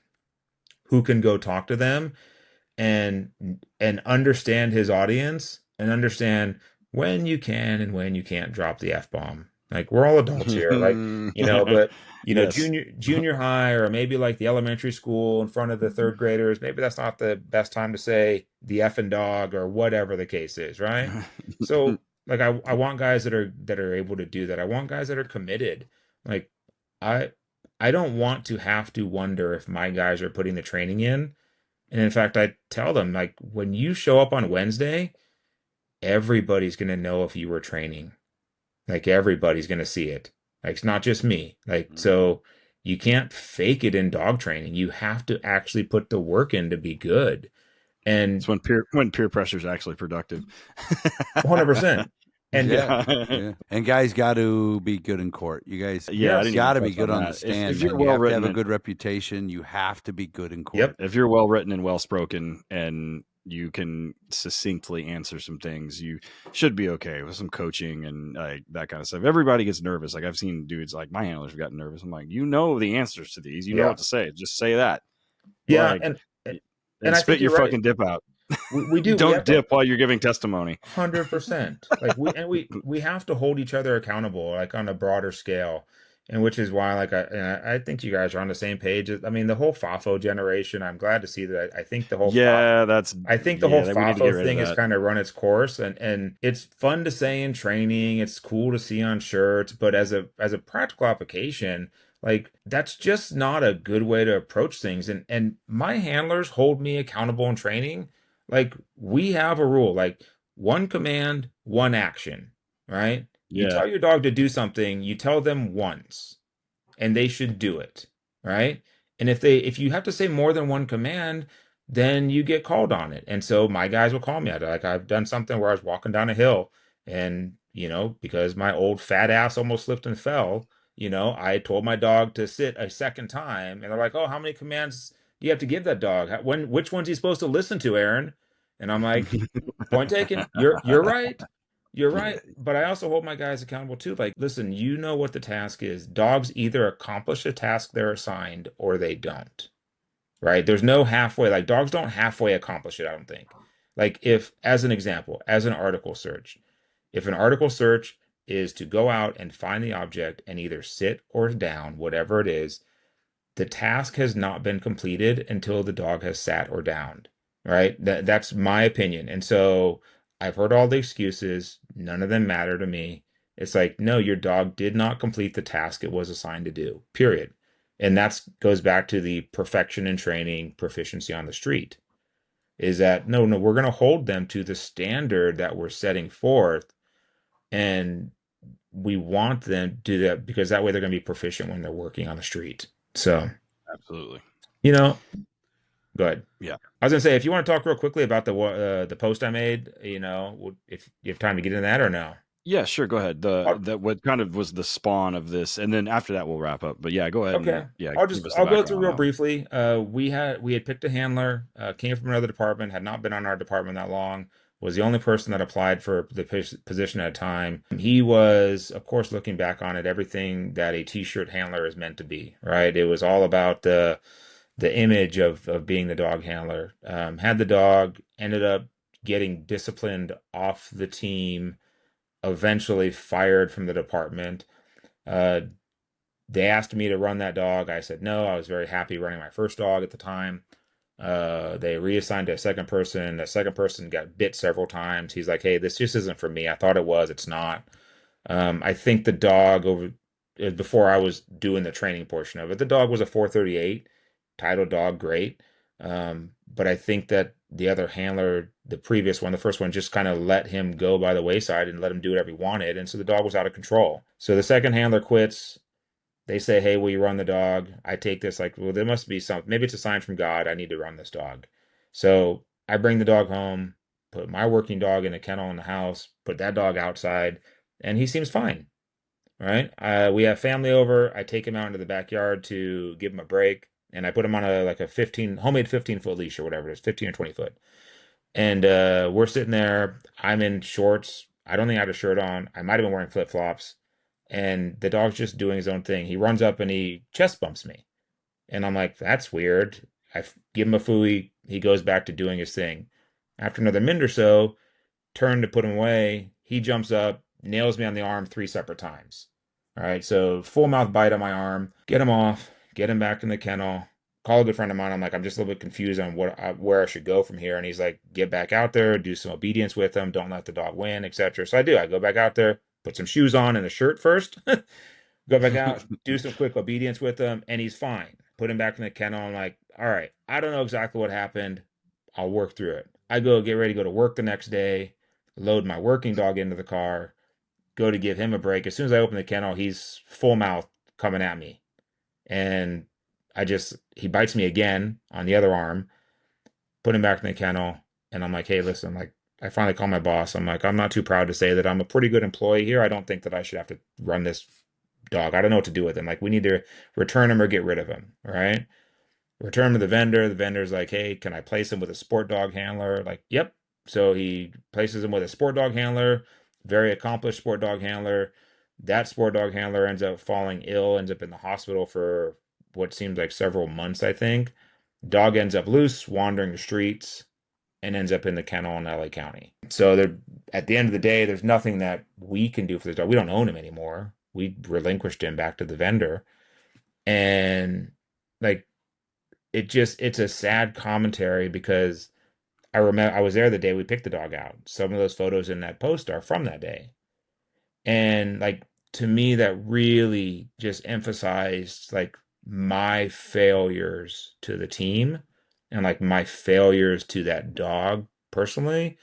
who can go talk to them and understand his audience and understand when you can and when you can't drop the F-bomb. Like, we're all adults here, like, but Yes. junior high, or maybe like the elementary school in front of the third graders, maybe that's not the best time to say the effing dog or whatever the case is, right? So like I want guys that are able to do that. I want guys that are committed. Like I don't want to have to wonder if my guys are putting the training in. And in fact, I tell them, like, when you show up on Wednesday, everybody's going to know if you were training. Like, everybody's going to see it. Like, it's not just me. Like, so you can't fake it in dog training. You have to actually put the work in to be good. And it's when peer pressure is actually productive. 100%. And yeah. And guys got to be good in court. You guys got to be good on the stand. If you're you well have written, to have a good reputation. You have to be good in court. Yep. If you're well written and well spoken and you can succinctly answer some things, you should be okay with some coaching and that kind of stuff. Everybody gets nervous. Like, I've seen dudes, like my handlers have gotten nervous. I'm like, the answers to these, know what to say. Just say that. Yeah. Like, And I think spit your you're right. fucking dip out. We do. We Don't have to dip while you're giving testimony. 100%. Like we have to hold each other accountable, like on a broader scale, and which is why, like I think you guys are on the same page. I mean, the whole FAFO generation. I'm glad to see that. I think the whole We need to get FAFO rid of thing has that. kind of run its course, and it's fun to say in training. It's cool to see on shirts, but as a practical application, like that's just not a good way to approach things. And my handlers hold me accountable in training. Like we have a rule, like one command, one action, right? You Yeah. tell your dog to do something, you tell them once, and they should do it, right? And if you have to say more than one command, then you get called on it. And so my guys will call me out. Like I've done something where I was walking down a hill and, because my old fat ass almost slipped and fell, I told my dog to sit a second time, and they're like, "Oh, how many commands do you have to give that dog? Which one's he supposed to listen to, Aaron?" And I'm like, "Point taken. You're right. You're right." But I also hold my guys accountable too. Like, listen, you know what the task is. Dogs either accomplish the task they're assigned or they don't. Right? There's no halfway. Like dogs don't halfway accomplish it, I don't think. Like if, as an example, as an article search, if an article search is to go out and find the object and either sit or down, whatever it is, the task has not been completed until the dog has sat or downed, right? That's my opinion. And so I've heard all the excuses. None of them matter to me. It's like, no, your dog did not complete the task it was assigned to do, period. And that goes back to the perfection in training, proficiency on the street, is that no, we're going to hold them to the standard that we're setting forth. And we want them to do that because that way they're going to be proficient when they're working on the street. So, Absolutely. go ahead. Yeah. I was gonna say, if you want to talk real quickly about the post I made, if you have time to get into that or no. Yeah, sure. Go ahead. That what kind of was the spawn of this, and then after that we'll wrap up. But yeah, go ahead. Okay. And, yeah, I'll give us the go background through on real that one. briefly. We had picked a handler, came from another department, had not been on our department that long, was the only person that applied for the position at a time. He was, of course, looking back on it, everything that a t-shirt handler is meant to be, right? It was all about the image of being the dog handler. Had the dog, ended up getting disciplined off the team, eventually fired from the department. They asked me to run that dog. I said no. I was very happy running my first dog at the time. They reassigned to a second person. The second person got bit several times. He's like, "Hey, this just isn't for me. I thought it was. It's not." I think the dog before I was doing the training portion of it, the dog was a 438 title dog, great. But I think that the other handler, the previous one, the first one, just kind of let him go by the wayside and let him do whatever he wanted. And so the dog was out of control. So the second handler quits. They say, "Hey, will you run the dog?" I take this like, well, there must be something. Maybe it's a sign from God. I need to run this dog. So I bring the dog home, put my working dog in a kennel in the house, put that dog outside, and he seems fine. Right? We have family over. I take him out into the backyard to give him a break, and I put him on a 15 homemade 15-foot leash or whatever it is, 15 or 20 foot. And we're sitting there. I'm in shorts. I don't think I had a shirt on. I might have been wearing flip flops. And the dog's just doing his own thing. He runs up and he chest bumps me. And I'm like, that's weird. I give him a fooey. He goes back to doing his thing. After another minute or so, turn to put him away. He jumps up, nails me on the arm 3 separate times. All right, so full mouth bite on my arm. Get him off, get him back in the kennel. Call a good friend of mine. I'm like, I'm just a little bit confused on where I should go from here. And he's like, get back out there, do some obedience with him, don't let the dog win, etc. So I do. I go back out there, put some shoes on and a shirt first. Go back out, do some quick obedience with him, and he's fine. Put him back in the kennel. I'm like, all right, I don't know exactly what happened. I'll work through it. I get ready to go to work the next day, load my working dog into the car, go to give him a break. As soon as I open the kennel, he's full mouth coming at me. And he bites me again on the other arm, put him back in the kennel. And I'm like, hey, listen, like, I finally call my boss. I'm like, I'm not too proud to say that I'm a pretty good employee here. I don't think that I should have to run this dog. I don't know what to do with him. Like, we need to return him or get rid of him. All right. Return him to the vendor. The vendor's like, hey, can I place him with a sport dog handler? Like, yep. So he places him with a sport dog handler, very accomplished sport dog handler. That sport dog handler ends up falling ill, ends up in the hospital for what seems like several months, I think. Dog ends up loose, wandering the streets, and ends up in the kennel in LA County. So there, at the end of the day, there's nothing that we can do for this dog. We don't own him anymore. We relinquished him back to the vendor. And like it's a sad commentary because I remember I was there the day we picked the dog out. Some of those photos in that post are from that day. And like to me, that really just emphasized like my failures to the team and like my failures to that dog personally.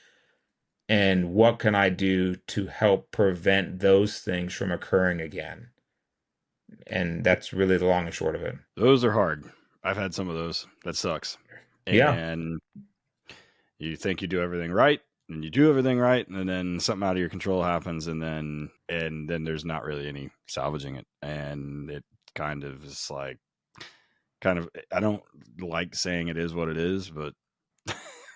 And what can I do to help prevent those things from occurring again? And that's really the long and short of it. Those are hard. I've had some of those. That sucks. Yeah. And you think you do everything right, and you do everything right, and then something out of your control happens, and then there's not really any salvaging it. And it kind of is like, I don't like saying it is what it is, but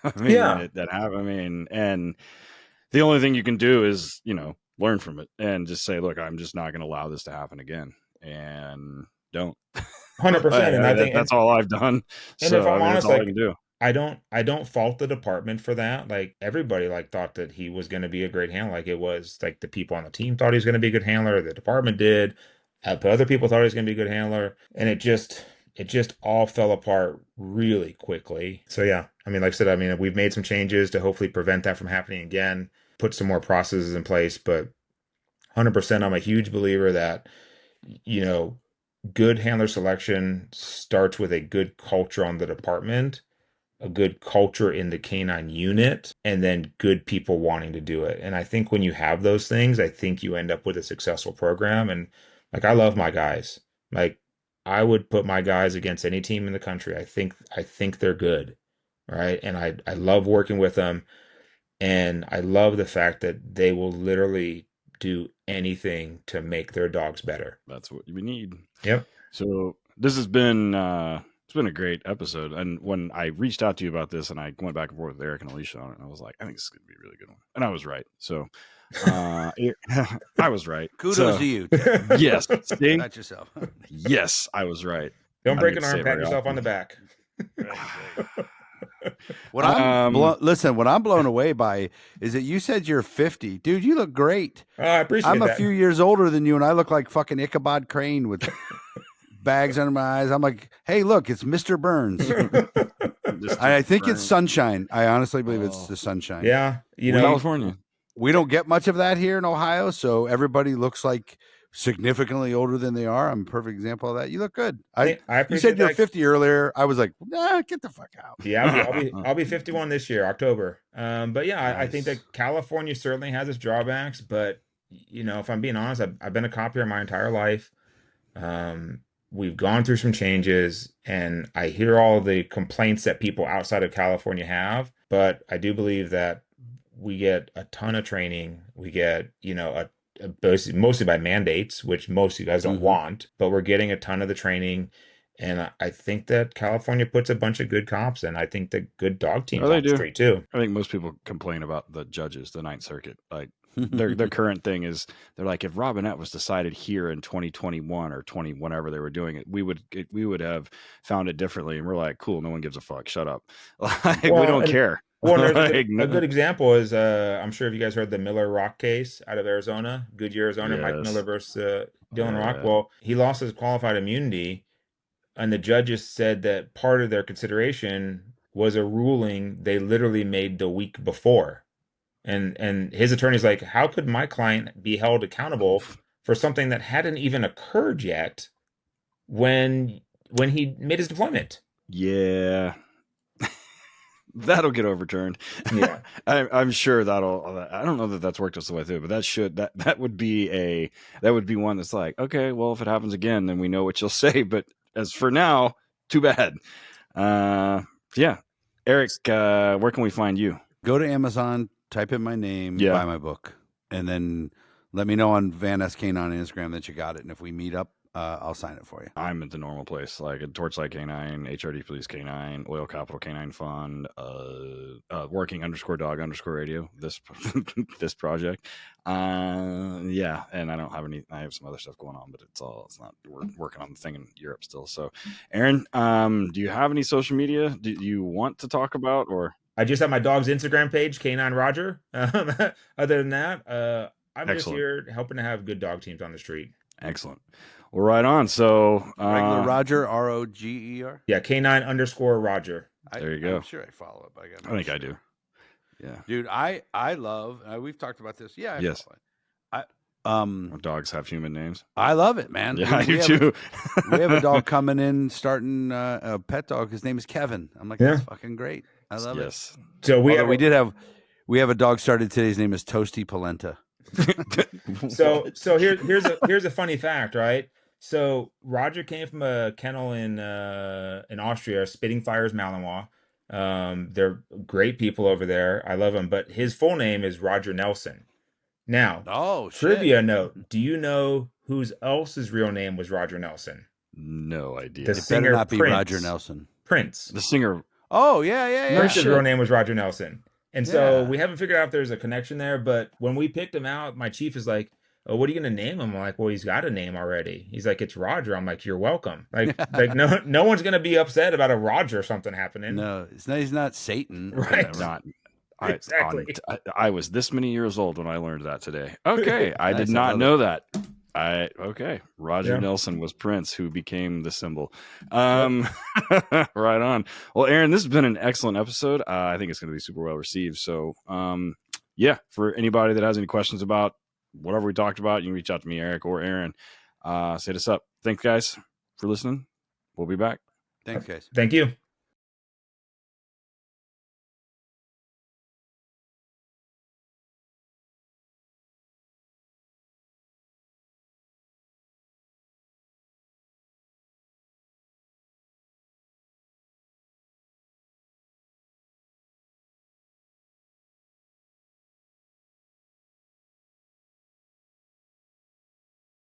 I mean, Yeah. that happened. I mean, and the only thing you can do is, learn from it and just say, look, I'm just not going to allow this to happen again, and don't. 100%. And I think that's all I've done. And So if I'm that's honest, all I like can do. I don't fault the department for that. Like everybody like thought that he was going to be a great handler. Like it was like the people on the team thought he was going to be a good handler. The department did. But other people thought he was going to be a good handler, and it just all fell apart really quickly. So yeah, I mean, like I said, I mean, we've made some changes to hopefully prevent that from happening again. Put some more processes in place, but 100%, I'm a huge believer that good handler selection starts with a good culture on the department, a good culture in the canine unit, and then good people wanting to do it. And I think when you have those things, I think you end up with a successful program. And like, I love my guys. Like, I would put my guys against any team in the country. I think they're good, right? And I love working with them, and I love the fact that they will literally do anything to make their dogs better. That's what we need. Yep. So this has been it's been a great episode. And when I reached out to you about this, and I went back and forth with Eric and Alicia on it, and I was like, I think this is going to be a really good one. And I was right. So I was right. Kudos to you. Yes. See? Not yourself. Yes, I was right. Don't I break don't an get to arm, say it pat very yourself on often. the back. What I'm blown away by is that you said you're 50. Dude, you look great. Oh, I appreciate I'm that. a few years older than you, and I look like fucking Ichabod Crane with bags under my eyes. I'm like, hey, look, it's Mr. Burns. I think it's sunshine. I honestly believe it's the sunshine. Yeah. California. We don't get much of that here in Ohio, so everybody looks like significantly older than they are. I'm a perfect example of that. You look good. I appreciate you said you're that. 50 earlier. I was like, nah, get the fuck out. Yeah, I'll be 51 this year, October. But yeah, I think that California certainly has its drawbacks, but if I'm being honest, I've been a cop here my entire life. We've gone through some changes, and I hear all the complaints that people outside of California have, but I do believe that we get a ton of training. We get, mostly by mandates, which most of you guys don't want, but we're getting a ton of the training. And I think that California puts a bunch of good cops, and I think that good dog teams on the street too. I think most people complain about the judges, the Ninth Circuit. Like their current thing is they're like, if Robinette was decided here in 2021 or 20, whenever they were doing it, we would have found it differently. And we're like, cool, no one gives a fuck. Shut up. Like, we don't care. Well, there's a good example is I'm sure if you guys heard the Miller Rock case out of Arizona, Goodyear, Arizona, Yes. Mike Miller versus Dylan Rock. Well, he lost his qualified immunity, and the judges said that part of their consideration was a ruling they literally made the week before. And his attorney's like, how could my client be held accountable for something that hadn't even occurred yet when he made his deployment? Yeah. That'll get overturned. Yeah. I'm sure I don't know that that's worked its way through, but that would be one that's like, okay, well, if it happens again, then we know what you'll say. But as for now, too bad. Yeah. Eric, where can we find you? Go to Amazon, type in my name, buy my book, and then let me know on Van S. Kane on Instagram that you got it. And if we meet up, I'll sign it for you. I'm at the normal place, like at Torchlight Canine, HRD Police Canine, Oil Capital Canine Fund, working_dog_radio. This this project, yeah. And I don't have any. I have some other stuff going on, but it's not. We're working on the thing in Europe still. So, Aaron, do you have any social media? Do you want to talk about or? I just have my dog's Instagram page, Canine Roger. Other than that, I'm just here helping to have good dog teams on the street. Excellent. Well, right on. So, regular Roger, ROGER. Yeah, Canine_Roger. There you go. I'm sure I follow up. I think I do. Yeah, dude. I love. We've talked about this. Yeah. Yes. Dogs have human names. I love it, man. Yeah, you too. We have a dog coming in, starting a pet dog. His name is Kevin. I'm like, that's fucking great. I love it. So we have a dog started today. His name is Toasty Polenta. So here's a funny fact, right? So Roger came from a kennel in Austria, Spitting Fires Malinois. They're great people over there. I love them, but his full name is Roger Nelson. Now, trivia note: do you know whose else's real name was Roger Nelson? No idea. The singer not be Prince. Roger Nelson. Prince, the singer. Oh yeah. Prince's real name was Roger Nelson. And so we haven't figured out if there's a connection there, but when we picked him out, my chief is like, "Oh, what are you going to name him?" I'm like, "Well, he's got a name already." He's like, "It's Roger." I'm like, "You're welcome." Like no one's going to be upset about a Roger or something happening. No, he's not Satan. Right. Not. Exactly. I was this many years old when I learned that today. Okay. I did not know that. Roger Nelson was Prince, who became the symbol. Right on. Well, Aaron, this has been an excellent episode. I think it's going to be super well received. So, for anybody that has any questions about whatever we talked about, you can reach out to me, Eric, or Aaron. Hit us up. Thanks, guys, for listening. We'll be back. Thanks, guys. Thank you.